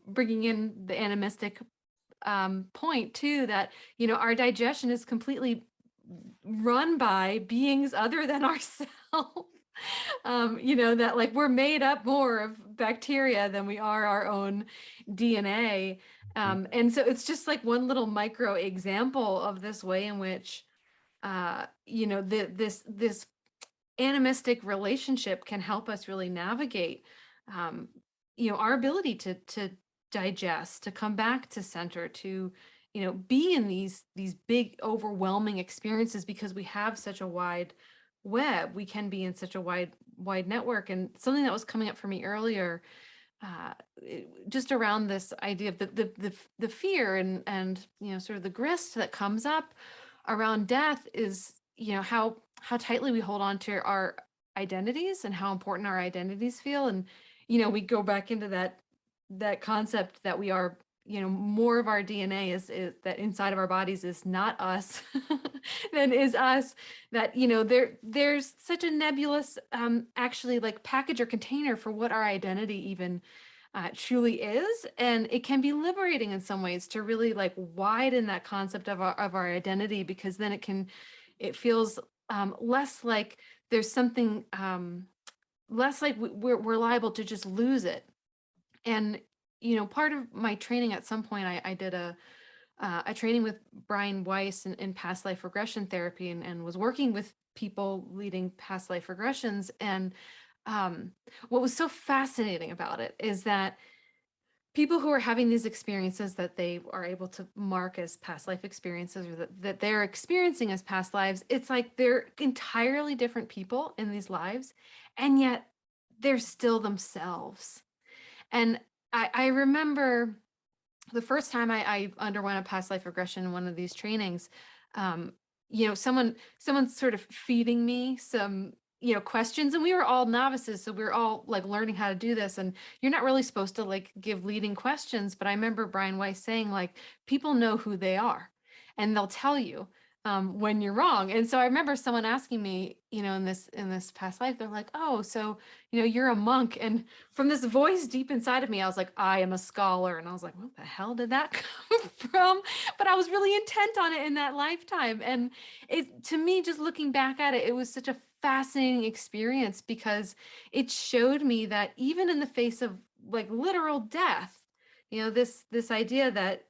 bringing in the animistic point too, that, our digestion is completely run by beings other than ourselves. That like we're made up more of bacteria than we are our own DNA. And so it's just like one little micro example of this way in which, this animistic relationship can help us really navigate, our ability to digest, to come back to center, to, be in these big overwhelming experiences because we have such a wide web. We can be in such a wide network. And something that was coming up for me earlier, just around this idea of the fear and sort of the grist that comes up around death is how tightly we hold on to our identities and how important our identities feel. And we go back into that concept that we are, more of our DNA is that inside of our bodies is not us than is us. That there's such a nebulous actually like package or container for what our identity even truly is. And it can be liberating in some ways to really like widen that concept of our identity, because then it feels less like there's something less like we're liable to just lose it. And part of my training at some point, I did a training with Brian Weiss in past life regression therapy, and was working with people leading past life regressions. And what was so fascinating about it is that people who are having these experiences that they are able to mark as past life experiences, or that they're experiencing as past lives, it's like they're entirely different people in these lives, and yet they're still themselves. And I remember the first time I underwent a past life regression in one of these trainings, someone sort of feeding me some, questions, and we were all novices. So we were all like learning how to do this, and you're not really supposed to like give leading questions. But I remember Brian Weiss saying like, people know who they are and they'll tell you when you're wrong. And so I remember someone asking me, in this past life, they're like, oh, so, you're a monk. And from this voice deep inside of me, I was like, I am a scholar. And I was like, what the hell did that come from? But I was really intent on it in that lifetime. And to me, just looking back at it, it was such a fascinating experience, because it showed me that even in the face of like literal death, this idea that,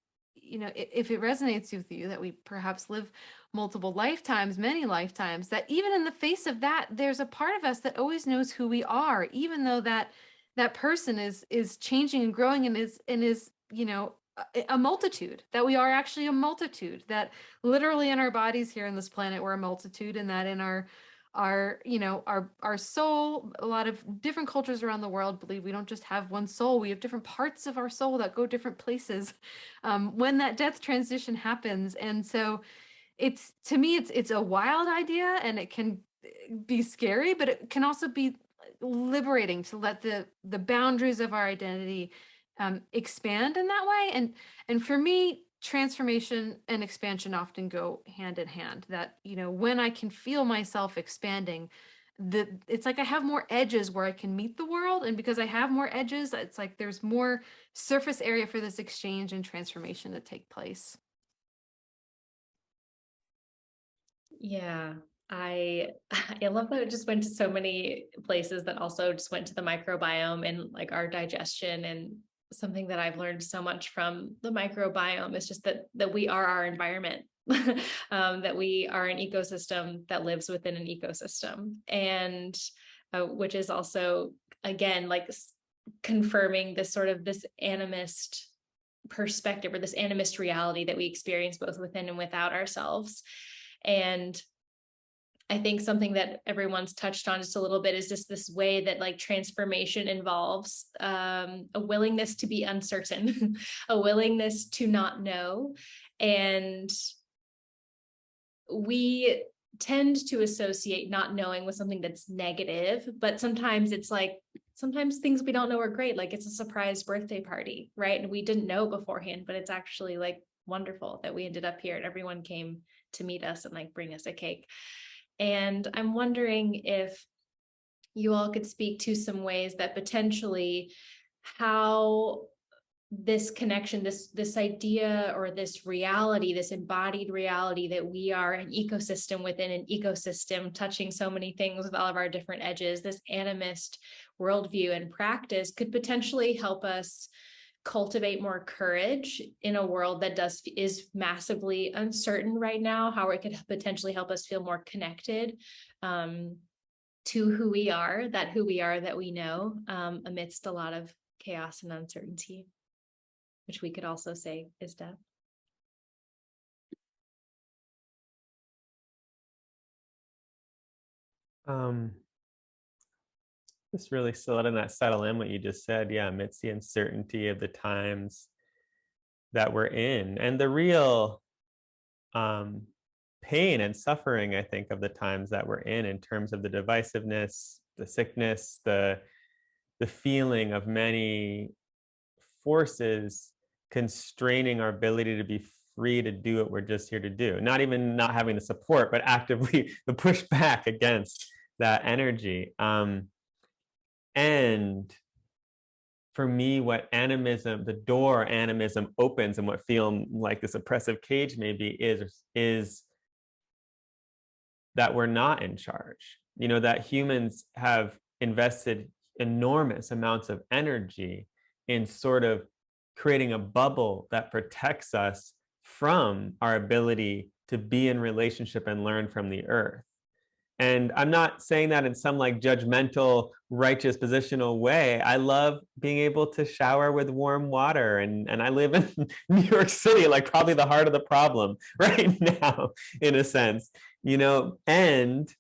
if it resonates with you, that we perhaps live multiple lifetimes, many lifetimes, that even in the face of that, there's a part of us that always knows who we are, even though that person is changing and growing and is a multitude, that we are actually a multitude, that literally in our bodies here on this planet, we're a multitude, and that in our soul, a lot of different cultures around the world believe we don't just have one soul, we have different parts of our soul that go different places when that death transition happens. And so to me, it's a wild idea, and it can be scary, but it can also be liberating to let the boundaries of our identity expand in that way. And for me, transformation and expansion often go hand in hand. That, when I can feel myself expanding, it's like I have more edges where I can meet the world. And because I have more edges, it's like there's more surface area for this exchange and transformation to take place. Yeah, I love that it just went to so many places that also just went to the microbiome and like our digestion. And something that I've learned so much from the microbiome is just that we are our environment, that we are an ecosystem that lives within an ecosystem. And which is also, again, like confirming this sort of this animist perspective, or this animist reality that we experience both within and without ourselves. And I think something that everyone's touched on just a little bit is just this way that like transformation involves a willingness to be uncertain, a willingness to not know. And we tend to associate not knowing with something that's negative, but sometimes it's like sometimes things we don't know are great. Like it's a surprise birthday party, right? And we didn't know beforehand, but it's actually like wonderful that we ended up here and everyone came to meet us and like bring us a cake. And I'm wondering if you all could speak to some ways that potentially how this connection, this idea or this reality, this embodied reality that we are an ecosystem within an ecosystem, touching so many things with all of our different edges, this animist worldview and practice could potentially help us cultivate more courage in a world that is massively uncertain right now, how it could potentially help us feel more connected to who we are that we know amidst a lot of chaos and uncertainty, which we could also say is death. Just really letting that settle in what you just said. Yeah, amidst the uncertainty of the times that we're in and the real pain and suffering, I think, of the times that we're in terms of the divisiveness, the sickness, the feeling of many forces constraining our ability to be free to do what we're just here to do. Not even not having the support, but actively the pushback against that energy. And for me, what animism, the door animism opens and what feel like this oppressive cage maybe is that we're not in charge. You know, that humans have invested enormous amounts of energy in sort of creating a bubble that protects us from our ability to be in relationship and learn from the earth. And I'm not saying that in some like judgmental, righteous, positional way. I love being able to shower with warm water. And I live in New York City, like probably the heart of the problem right now, in a sense, you know, and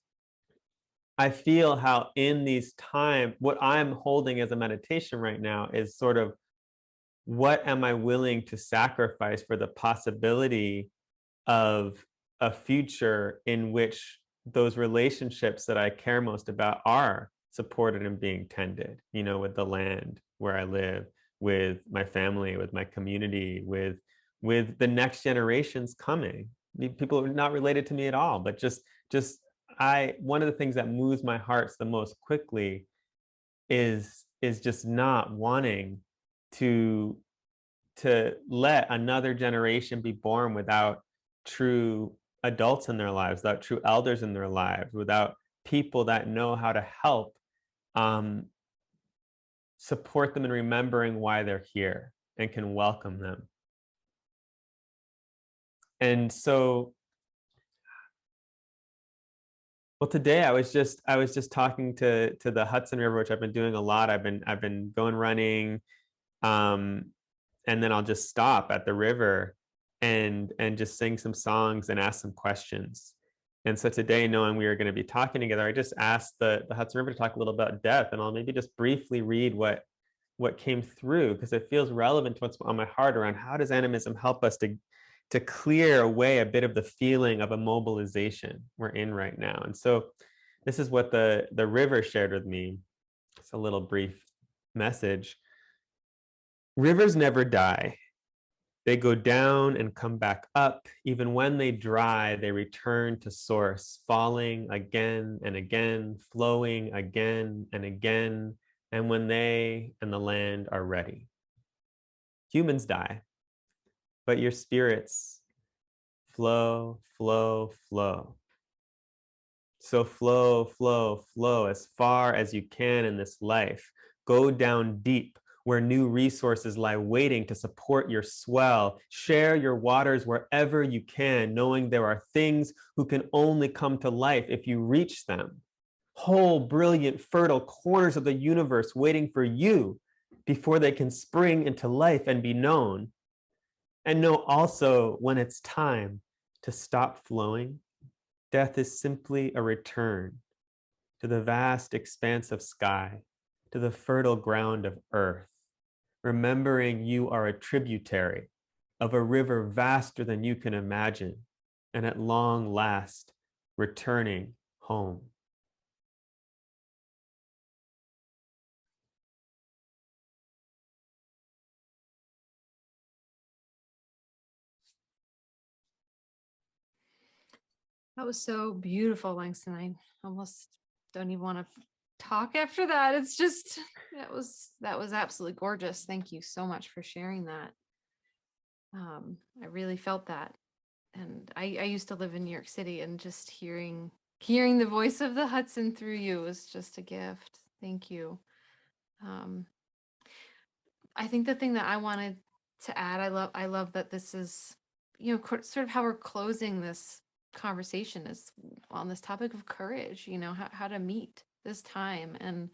I feel how in these times, what I'm holding as a meditation right now is sort of, what am I willing to sacrifice for the possibility of a future in which those relationships that I care most about are supported and being tended, you know, with the land where I live, with my family, with my community, with the next generations coming. People are not related to me at all, but just one of the things that moves my heart the most quickly is just not wanting to let another generation be born without true adults in their lives, without true elders in their lives, without people that know how to help support them in remembering why they're here and can welcome them. And so, well, today I was just talking to the Hudson River, which I've been doing a lot. I've been going running, and then I'll just stop at the river and just sing some songs and ask some questions. And so today, knowing we were going to be talking together, I just asked the Hudson River to talk a little about death, and I'll maybe just briefly read what came through, because it feels relevant to what's on my heart around how does animism help us to clear away a bit of the feeling of immobilization we're in right now. And so this is what the river shared with me. It's a little brief message. Rivers never die. They go down and come back up. Even when they dry, they return to source, falling again and again, flowing again and again, and when they and the land are ready. Humans die, but your spirits flow, flow, flow. So flow, flow, flow as far as you can in this life. Go down deep where new resources lie waiting to support your swell. Share your waters wherever you can, knowing there are things who can only come to life if you reach them. Whole, brilliant, fertile corners of the universe waiting for you before they can spring into life and be known. And know also when it's time to stop flowing, death is simply a return to the vast expanse of sky, to the fertile ground of earth, remembering you are a tributary of a river vaster than you can imagine, and at long last, returning home. That was so beautiful, Langston. I almost don't even want to talk after that. It's just that was absolutely gorgeous. Thank you so much for sharing that. I really felt that. And I used to live in New York City, and just hearing the voice of the Hudson through you was just a gift. Thank you. I think the thing that I wanted to add, I love that this is, sort of how we're closing this conversation is on this topic of courage, how to meet this time. And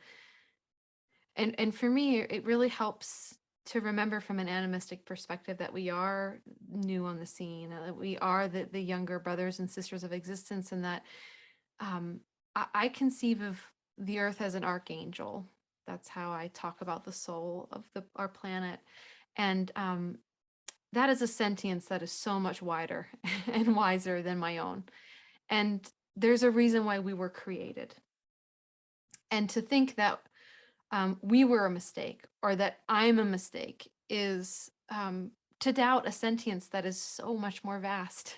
for me, it really helps to remember from an animistic perspective that we are new on the scene, that we are the younger brothers and sisters of existence, and that I conceive of the earth as an archangel. That's how I talk about the soul of our planet. And that is a sentience that is so much wider and wiser than my own. And there's a reason why we were created. And to think that we were a mistake, or that I'm a mistake, is to doubt a sentience that is so much more vast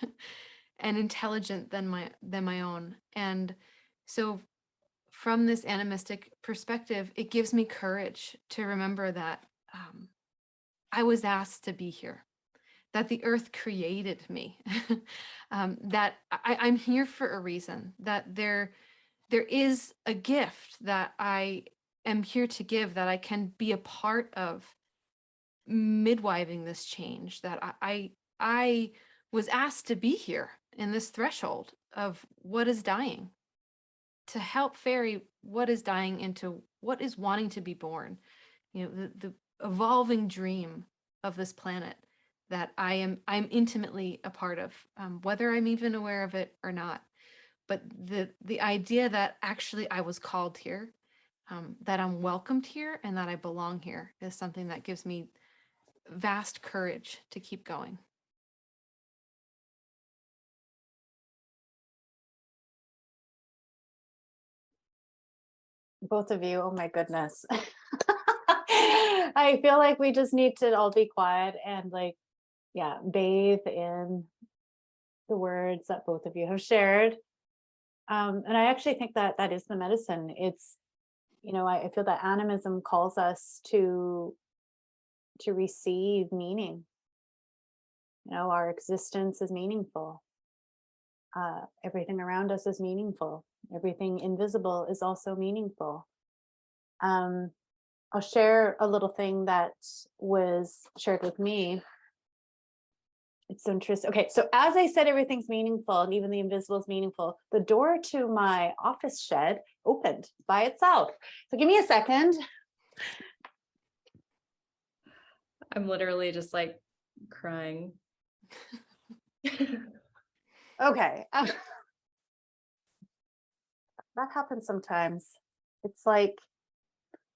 and intelligent than my own. And so from this animistic perspective, it gives me courage to remember that I was asked to be here, that the earth created me, that I'm here for a reason, that there is a gift that I am here to give, that I can be a part of midwiving this change, that I was asked to be here in this threshold of what is dying, to help ferry what is dying into what is wanting to be born, the evolving dream of this planet that I'm intimately a part of, whether I'm even aware of it or not. But the idea that actually I was called here, that I'm welcomed here, and that I belong here is something that gives me vast courage to keep going. Both of you, oh my goodness. I feel like we just need to all be quiet and bathe in the words that both of you have shared. And I actually think that that is the medicine. It's, I feel that animism calls us to receive meaning. Our existence is meaningful. Everything around us is meaningful. Everything invisible is also meaningful. I'll share a little thing that was shared with me. It's so interesting. Okay, so as I said, everything's meaningful, and even the invisible is meaningful. The door to my office shed opened by itself. So give me a second. I'm literally just like crying. Okay. That happens sometimes. It's like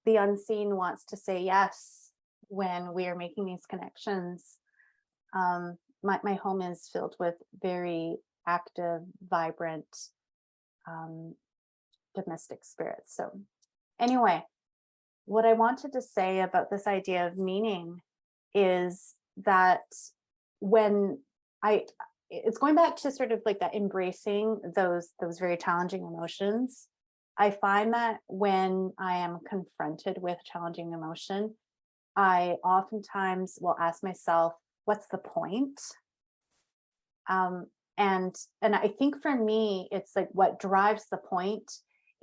the unseen wants to say yes when we are making these connections. My home is filled with very active, vibrant domestic spirits. So anyway, what I wanted to say about this idea of meaning is that it's going back to sort of like that embracing those very challenging emotions. I find that when I am confronted with challenging emotion, I oftentimes will ask myself, what's the point? And I think for me, it's like what drives the point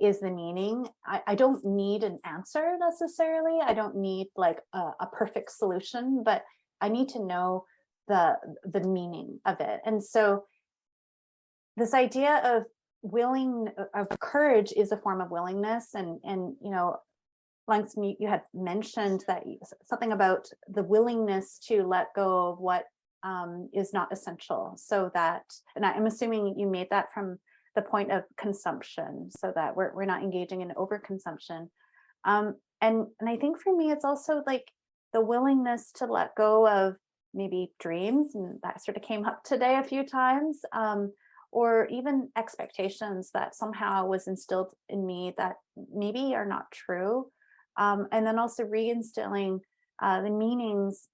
is the meaning. I don't need an answer necessarily. I don't need like a perfect solution, but I need to know the meaning of it. And so this idea of courage is a form of willingness. And Langston, you had mentioned that something about the willingness to let go of what is not essential, so that, and I'm assuming you made that from the point of consumption, so that we're not engaging in overconsumption. And I think for me, it's also like the willingness to let go of maybe dreams, and that sort of came up today a few times, or even expectations that somehow was instilled in me that maybe are not true. And then also reinstilling the meanings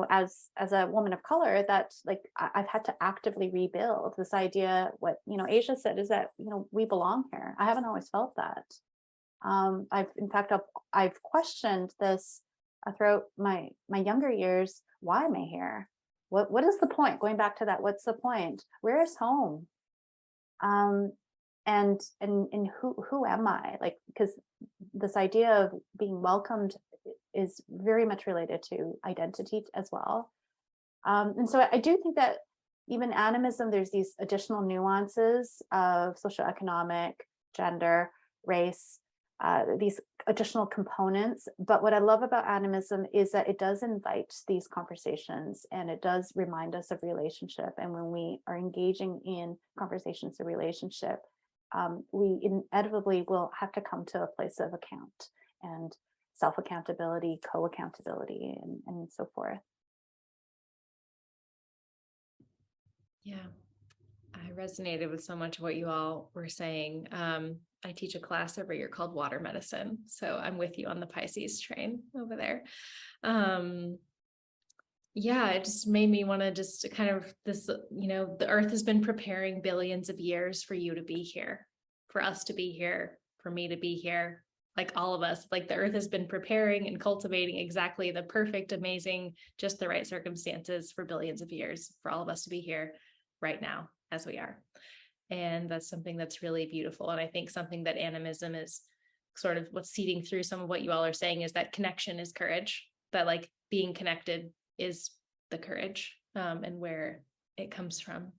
as a woman of color, that like I've had to actively rebuild this idea. What Asia said is that we belong here. I haven't always felt that. I've questioned this throughout my younger years. Why am I here? What is the point? Going back to that, what's the point? Where is home? And who am I? Like, because this idea of being welcomed is very much related to identity as well. And so I do think that even animism, there's these additional nuances of socioeconomic, gender, race, these additional components. But what I love about animism is that it does invite these conversations, and it does remind us of relationship. And when we are engaging in conversations of relationship, we inevitably will have to come to a place of account and self-accountability, co-accountability, and so forth. Yeah, I resonated with so much of what you all were saying. I teach a class every year called Water Medicine, so I'm with you on the Pisces train over there. Yeah, it just made me want to just kind of the earth has been preparing billions of years for you to be here, for us to be here, for me to be here, like all of us. Like the earth has been preparing and cultivating exactly the perfect, amazing, just the right circumstances for billions of years for all of us to be here right now as we are. And that's something that's really beautiful. And I think something that animism is sort of what's seeding through some of what you all are saying is that connection is courage, that like being connected is the courage, and where it comes from.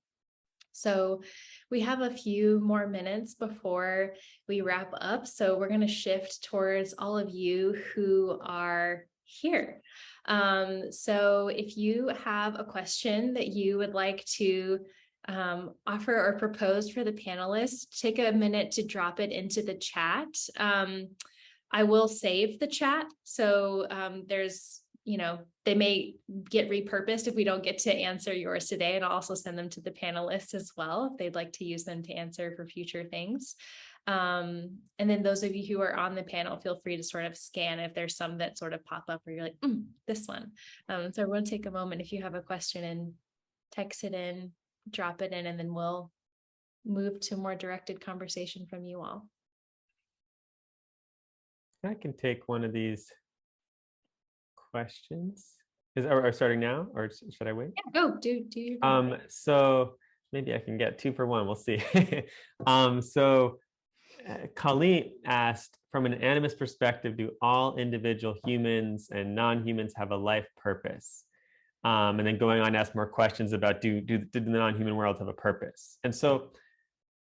So we have a few more minutes before we wrap up. So we're going to shift towards all of you who are here. So if you have a question that you would like to offer or propose for the panelists, take a minute to drop it into the chat. I will save the chat. So there's they may get repurposed if we don't get to answer yours today, and I'll also send them to the panelists as well if they'd like to use them to answer for future things. And then those of you who are on the panel, feel free to sort of scan if there's some that sort of pop up where you're like, this one. So everyone take a moment if you have a question and text it in, drop it in, and then we'll move to more directed conversation from you all. I can take one of these questions. Are starting now, or should I wait? Yeah, go do your thing. So maybe I can get 2 for 1. We'll see. Colleen asked, from an animist perspective, do all individual humans and non-humans have a life purpose? And then going on to ask more questions about do the non-human worlds have a purpose? And so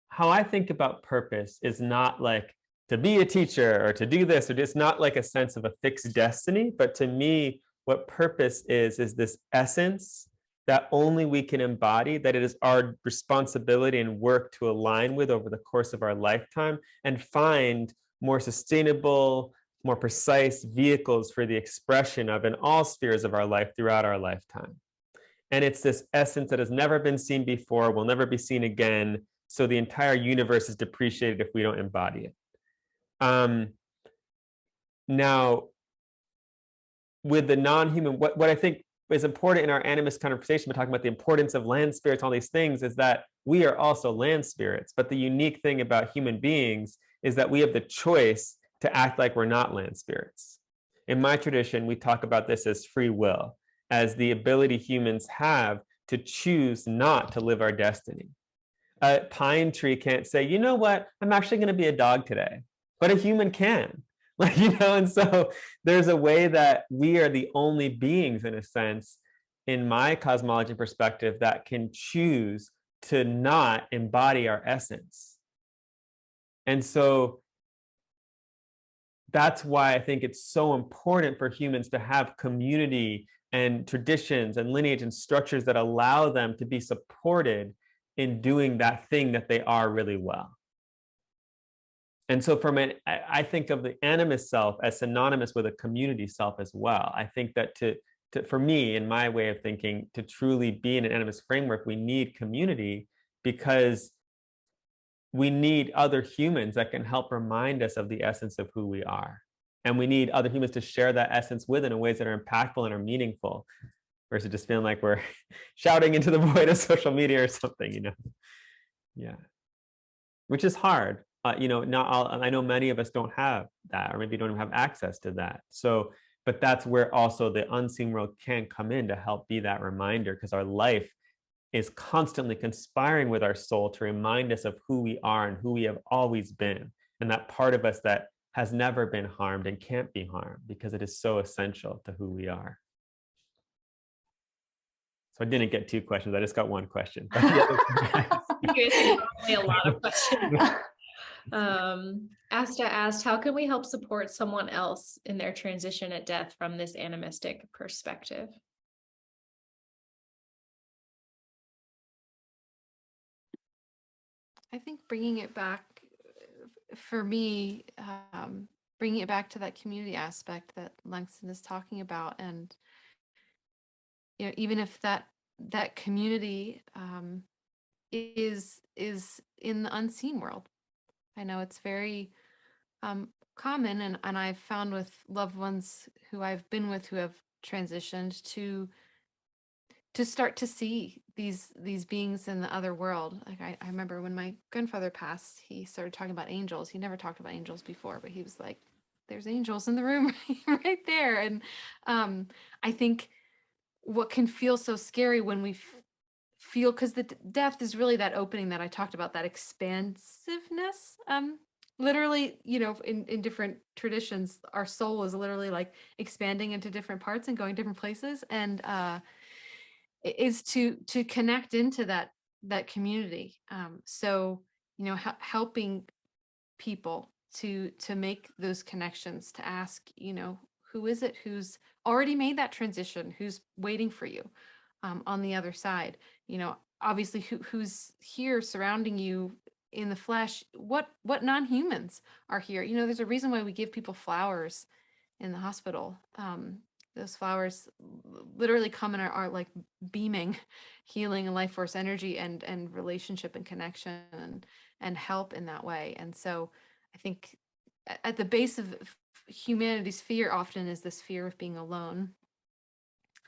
how I think about purpose is not like to be a teacher or to do this, or it's not like a sense of a fixed destiny, but to me, what purpose is this essence that only we can embody, that it is our responsibility and work to align with over the course of our lifetime and find more sustainable, more precise vehicles for the expression of in all spheres of our life throughout our lifetime. And it's this essence that has never been seen before, will never be seen again. So the entire universe is depreciated if we don't embody it. Now, with the non-human, what I think is important in our animist conversation, we're talking about the importance of land spirits, all these things, is that we are also land spirits. But the unique thing about human beings is that we have the choice to act like we're not land spirits. In my tradition, we talk about this as free will, as the ability humans have to choose not to live our destiny. A pine tree can't say, you know what, I'm actually going to be a dog today. But a human can, and so there's a way that we are the only beings, in a sense, in my cosmology perspective, that can choose to not embody our essence. And so that's why I think it's so important for humans to have community and traditions and lineage and structures that allow them to be supported in doing that thing that they are really well. And so I think of the animist self as synonymous with a community self as well. I think that for me, in my way of thinking, to truly be in an animist framework, we need community, because we need other humans that can help remind us of the essence of who we are. And we need other humans to share that essence with in ways that are impactful and are meaningful, versus just feeling like we're shouting into the void of social media or something, Yeah. Which is hard. Not all, I know many of us don't have that, or maybe don't even have access to that. So, but that's where also the unseen world can come in to help be that reminder, because our life is constantly conspiring with our soul to remind us of who we are and who we have always been, and that part of us that has never been harmed and can't be harmed, because it is so essential to who we are. So I didn't get 2 questions. I just got 1 question. You guys have probably a lot of questions. Asta asked, how can we help support someone else in their transition at death from this animistic perspective? I think bringing it back, for me, bringing it back to that community aspect that Langston is talking about, and even if that community is in the unseen world. I know it's very common, and I've found with loved ones who I've been with who have transitioned to start to see these beings in the other world. Like I remember when my grandfather passed, he started talking about angels. He never talked about angels before, but he was like, there's angels in the room right there. And I think what can feel so scary when we feel, because the death is really that opening that I talked about, that expansiveness. Literally, in different traditions, our soul is literally like expanding into different parts and going different places, and is to connect into that community. So helping people to make those connections, to ask, who is it who's already made that transition, who's waiting for you on the other side, obviously who's here surrounding you in the flesh, what non-humans are here. There's a reason why we give people flowers in the hospital. Those flowers literally come and are like beaming healing and life force energy and relationship and connection and help in that way. And so I think at the base of humanity's fear often is this fear of being alone.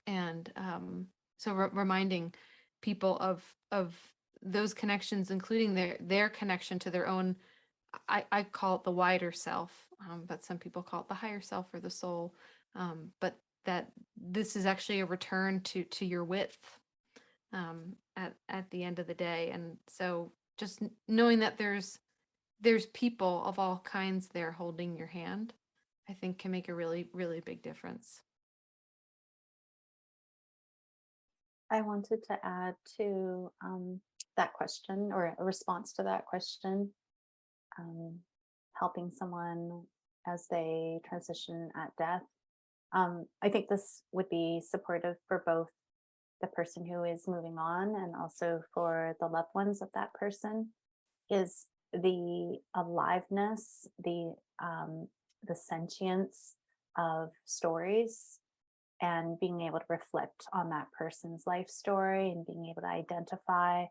And so reminding people of those connections, including their connection to their own, I call it the wider self, but some people call it the higher self or the soul. But that this is actually a return to your width at the end of the day. And so just knowing that there's people of all kinds there holding your hand, I think can make a really, really big difference. I wanted to add to that question, or a response to that question, helping someone as they transition at death. I think this would be supportive for both the person who is moving on and also for the loved ones of that person, is the aliveness, the sentience of stories, and being able to reflect on that person's life story and being able to identify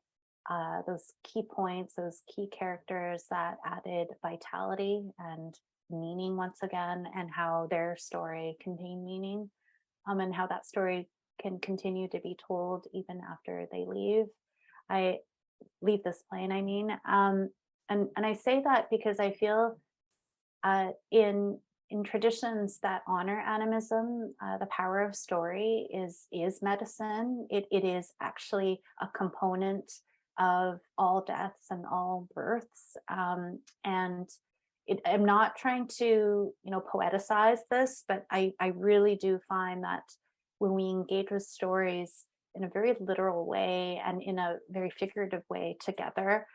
those key points, those key characters that added vitality and meaning once again, and how their story contained meaning, and how that story can continue to be told even after they leave this plane, and I say that because I feel in traditions that honor animism, the power of story is medicine. It is actually a component of all deaths and all births, and I'm not trying to poeticize this, but I really do find that when we engage with stories in a very literal way and in a very figurative way together,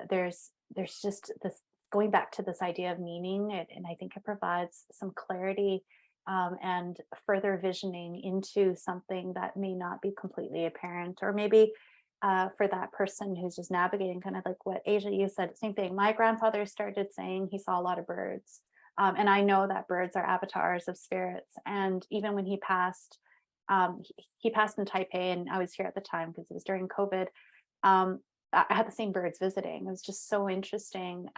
there's just this, going back to this idea of meaning, and I think it provides some clarity and further visioning into something that may not be completely apparent, or maybe for that person who's just navigating, kind of like what Asia, you said, same thing. My grandfather started saying he saw a lot of birds. And I know that birds are avatars of spirits. And even when he passed in Taipei, and I was here at the time because it was during COVID. I had the same birds visiting. It was just so interesting.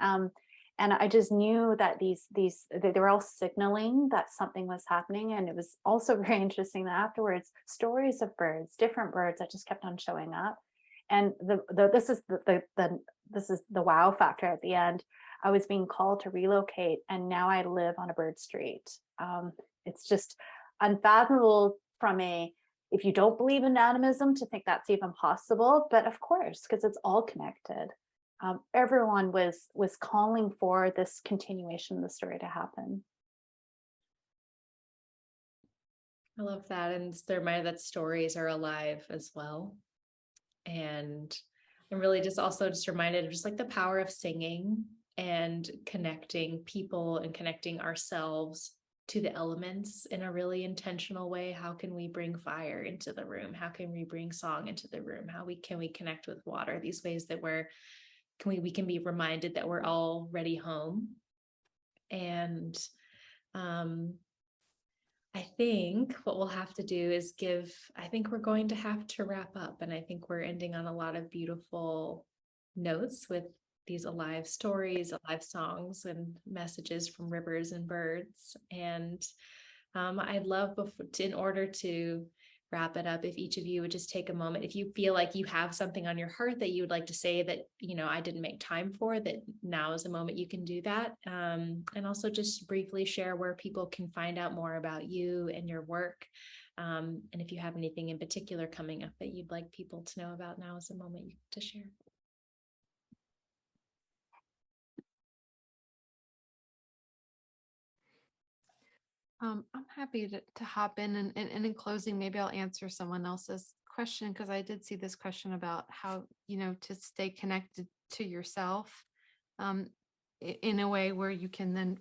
And I just knew that they were all signaling that something was happening. And it was also very interesting that afterwards, stories of birds, different birds that just kept on showing up. And this is the wow factor at the end. I was being called to relocate, and now I live on a bird street. It's just unfathomable if you don't believe in animism, to think that's even possible. But of course, because it's all connected. Everyone was calling for this continuation of the story to happen. I love that. And it's the reminder that stories are alive as well. And I'm really just reminded of just like the power of singing and connecting people and connecting ourselves to the elements in a really intentional way. How can we bring fire into the room? How can we bring song into the room? Can we connect with water? These ways that we can be reminded that we're already home. And I think what we'll have to do is I think we're going to have to wrap up. And I think we're ending on a lot of beautiful notes with these alive stories, alive songs, and messages from rivers and birds. And I'd love, in order to wrap it up, if each of you would just take a moment, if you feel like you have something on your heart that you would like to say that, I didn't make time for, that now is a moment you can do that. And also just briefly share where people can find out more about you and your work. And if you have anything in particular coming up that you'd like people to know about, now is a moment to share. I'm happy to hop in, and in closing, maybe I'll answer someone else's question, because I did see this question about how, to stay connected to yourself in a way where you can then,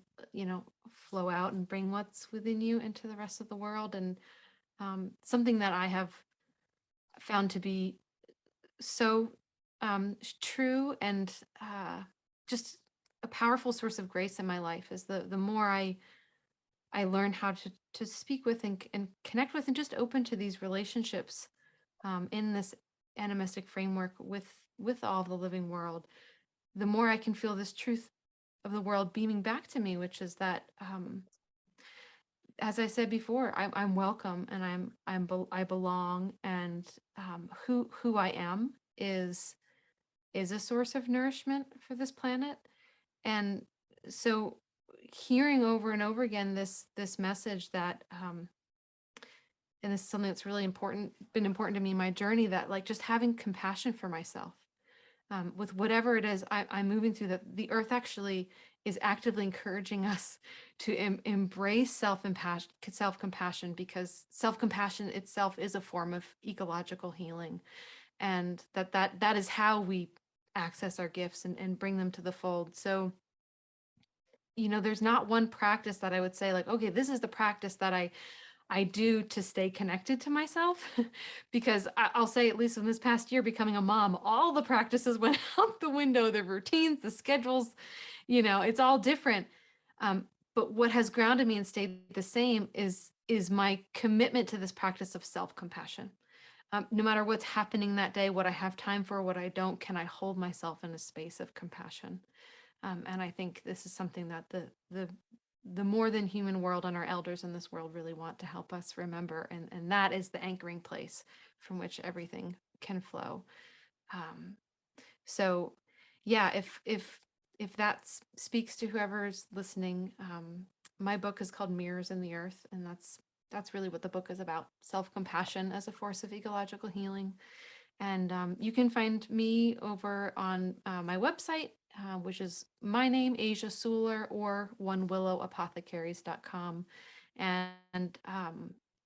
flow out and bring what's within you into the rest of the world. And something that I have found to be so true and just a powerful source of grace in my life is the more I learn how to speak with and connect with and just open to these relationships in this animistic framework with all the living world, the more I can feel this truth of the world beaming back to me, which is that, as I said before, I'm welcome, and I belong, and who I am is a source of nourishment for this planet. And so hearing over and over again this message that and this is something that's really been important to me in my journey, that like just having compassion for myself with whatever it is I'm moving through, that the earth actually is actively encouraging us to embrace self-compassion, because self-compassion itself is a form of ecological healing, and that is how we access our gifts and bring them to the fold. So there's not one practice that I would say like, okay, this is the practice that I do to stay connected to myself, because I'll say, at least in this past year, becoming a mom, all the practices went out the window, the routines, the schedules, it's all different. But what has grounded me and stayed the same is my commitment to this practice of self-compassion. No matter what's happening that day, what I have time for, what I don't, can I hold myself in a space of compassion? And I think this is something that the more than human world and our elders in this world really want to help us remember. And that is the anchoring place from which everything can flow. So yeah, if that speaks to whoever's listening, my book is called Mirrors in the Earth. And that's really what the book is about: self-compassion as a force of ecological healing. And you can find me over on my website, which is my name, Asia Suler, or onewillowapothecaries.com. And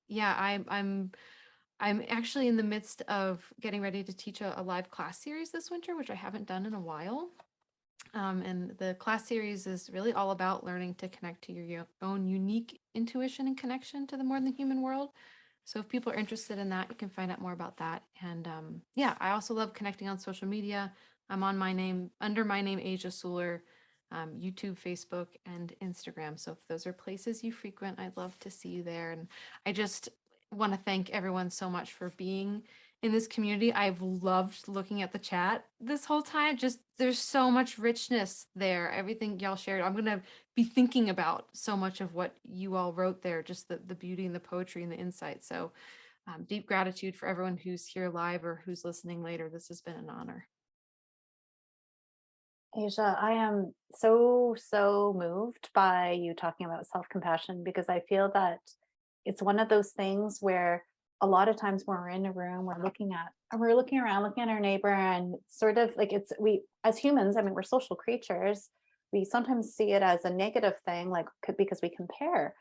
yeah, I'm actually in the midst of getting ready to teach a live class series this winter, which I haven't done in a while. And the class series is really all about learning to connect to your own unique intuition and connection to the more than human world. So if people are interested in that, you can find out more about that. And yeah, I also love connecting on social media. I'm on under my name, Asia Suler, YouTube, Facebook, and Instagram. So if those are places you frequent, I'd love to see you there. And I just want to thank everyone so much for being in this community. I've loved looking at the chat this whole time. Just there's so much richness there. Everything y'all shared, I'm gonna be thinking about so much of what you all wrote there, just the beauty and the poetry and the insight. So deep gratitude for everyone who's here live or who's listening later. This has been an honor. Asia, I am so moved by you talking about self-compassion, because I feel that it's one of those things where a lot of times when we're in a room, we're looking around, looking at our neighbor, and sort of like we as humans, I mean, we're social creatures. We sometimes see it as a negative thing, like because we compare.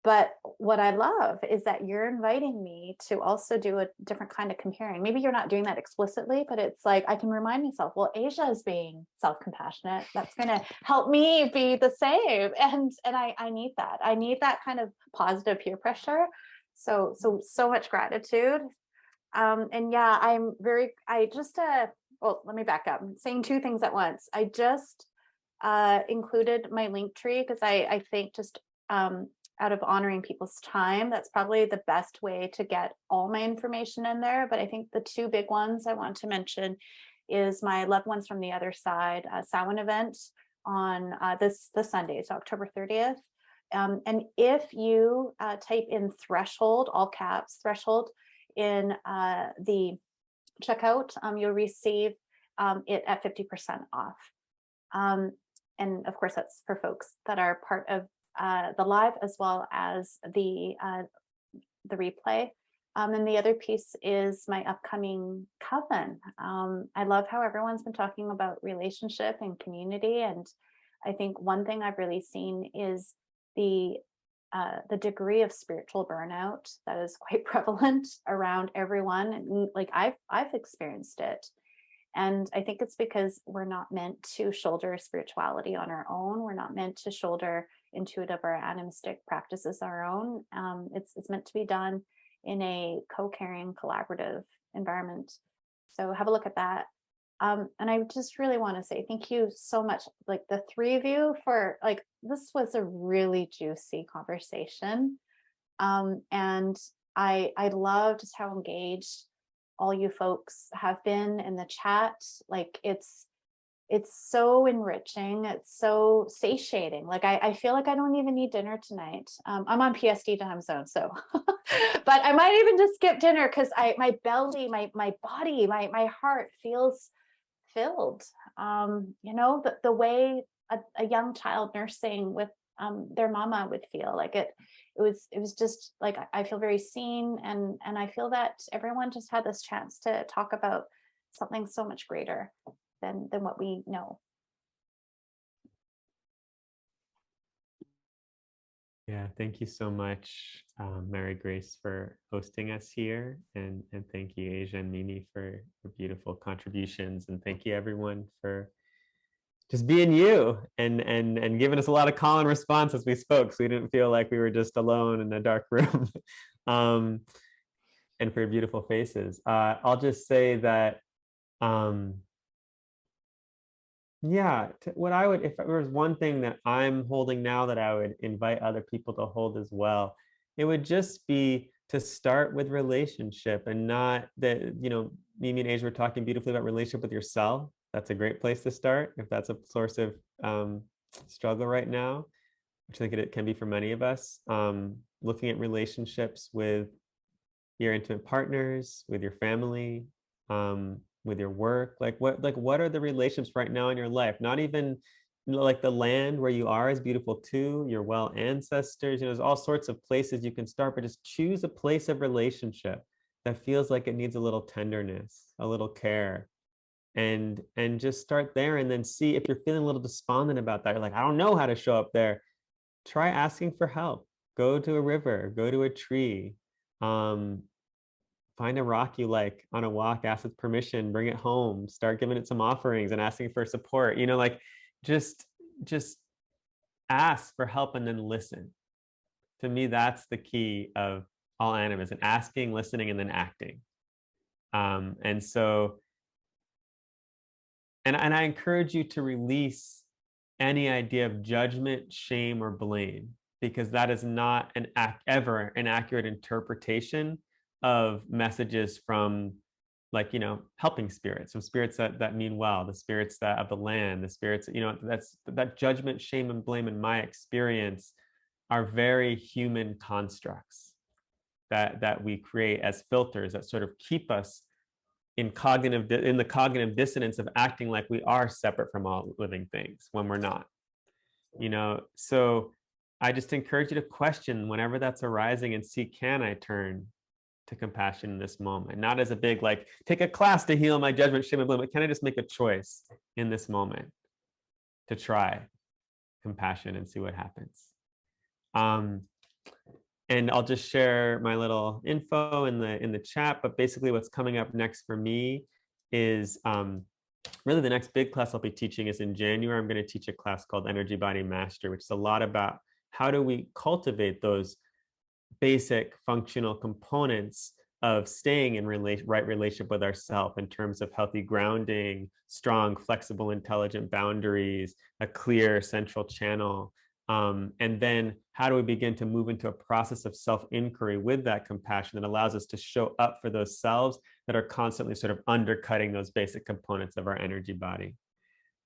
But what I love is that you're inviting me to also do a different kind of comparing. Maybe you're not doing that explicitly, but it's like I can remind myself, well, Asia is being self-compassionate. That's going to help me be the same. And I need that. I need that kind of positive peer pressure. So much gratitude. And yeah, well, let me back up. I'm saying two things at once. I just included my link tree because I think just out of honoring people's time, that's probably the best way to get all my information in there. But I think the two big ones I want to mention is my Loved Ones from the Otherside Samhain event on this Sunday, so October 30th. And if you type in threshold, all caps, threshold, in the checkout, you'll receive it at 50% off. And of course, that's for folks that are part of the live as well as the replay. And the other piece is my upcoming Coven. I love how everyone's been talking about relationship and community. And I think one thing I've really seen is the degree of spiritual burnout that is quite prevalent around everyone. And like I've experienced it. And I think it's because we're not meant to shoulder spirituality on our own. We're not meant to shoulder intuitive or animistic practices on our own. It's meant to be done in a co-caring, collaborative environment. So have a look at that. And I just really want to say thank you so much, like the three of you, for like, this was a really juicy conversation. And I love just how engaged all you folks have been in the chat. Like it's so enriching. It's so satiating. Like I feel like I don't even need dinner tonight. I'm on PST time zone, so, but I might even just skip dinner because my belly, my body, my heart feels filled. You know, the way a young child nursing with their mama would feel. Like it was just like, I feel very seen, and I feel that everyone just had this chance to talk about something so much greater than what we know. Yeah, thank you so much, Mary Grace, for hosting us here, and thank you, Asia and Mimi, for beautiful contributions, and thank you everyone for just being you and giving us a lot of call and response as we spoke, so we didn't feel like we were just alone in a dark room. And for your beautiful faces. I'll just say that, yeah, what I would, if there was one thing that I'm holding now that I would invite other people to hold as well, it would just be to start with relationship, and not that, you know, Mimi and Asia were talking beautifully about relationship with yourself. That's a great place to start if that's a source of struggle right now, which I think it can be for many of us. Looking at relationships with your intimate partners, with your family, with your work, like what are the relationships right now in your life? Not even, you know, like the land where you are is beautiful too, your well ancestors, you know, there's all sorts of places you can start, but just choose a place of relationship that feels like it needs a little tenderness, a little care, and just start there, and then see if you're feeling a little despondent about that. You're like, I don't know how to show up there. Try asking for help. Go to a river, go to a tree, find a rock you like on a walk, ask its permission, bring it home, start giving it some offerings and asking for support. You know, like just ask for help and then listen. To me, that's the key of all animism: asking, listening, and then acting. And so, and I encourage you to release any idea of judgment, shame, or blame, because that is not ever an accurate interpretation of messages from like, helping spirits, some spirits that mean well, the spirits that of the land, the spirits, that judgment, shame, and blame in my experience are very human constructs that we create as filters that sort of keep us in the cognitive dissonance of acting like we are separate from all living things when we're not. So I just encourage you to question whenever that's arising and see, can I turn to compassion in this moment? Not as a big, like, take a class to heal my judgment, shame, and blame, but can I just make a choice in this moment to try compassion and see what happens? And I'll just share my little info in the chat, but basically what's coming up next for me is really the next big class I'll be teaching is in January. I'm going to teach a class called Energy Body Master, which is a lot about how do we cultivate those basic functional components of staying in right relationship with ourselves in terms of healthy grounding, strong, flexible, intelligent boundaries, a clear central channel. And then how do we begin to move into a process of self-inquiry with that compassion that allows us to show up for those selves that are constantly sort of undercutting those basic components of our energy body.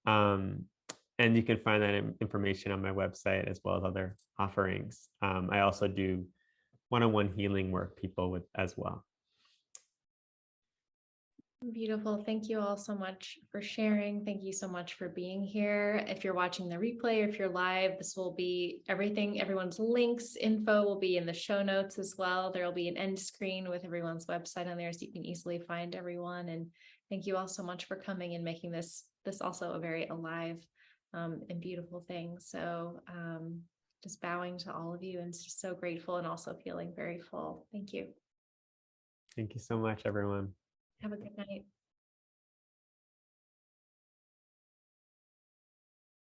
And you can find that information on my website as well as other offerings. I also do one-on-one healing work as well. Beautiful. Thank you all so much for sharing. Thank you so much for being here. If you're watching the replay or if you're live, this will be everything. Everyone's links, info will be in the show notes as well. There will be an end screen with everyone's website on there so you can easily find everyone. And thank you all so much for coming and making this also a very alive and beautiful thing. So just bowing to all of you and just so grateful and also feeling very full. Thank you. Thank you so much, everyone. Have a good night.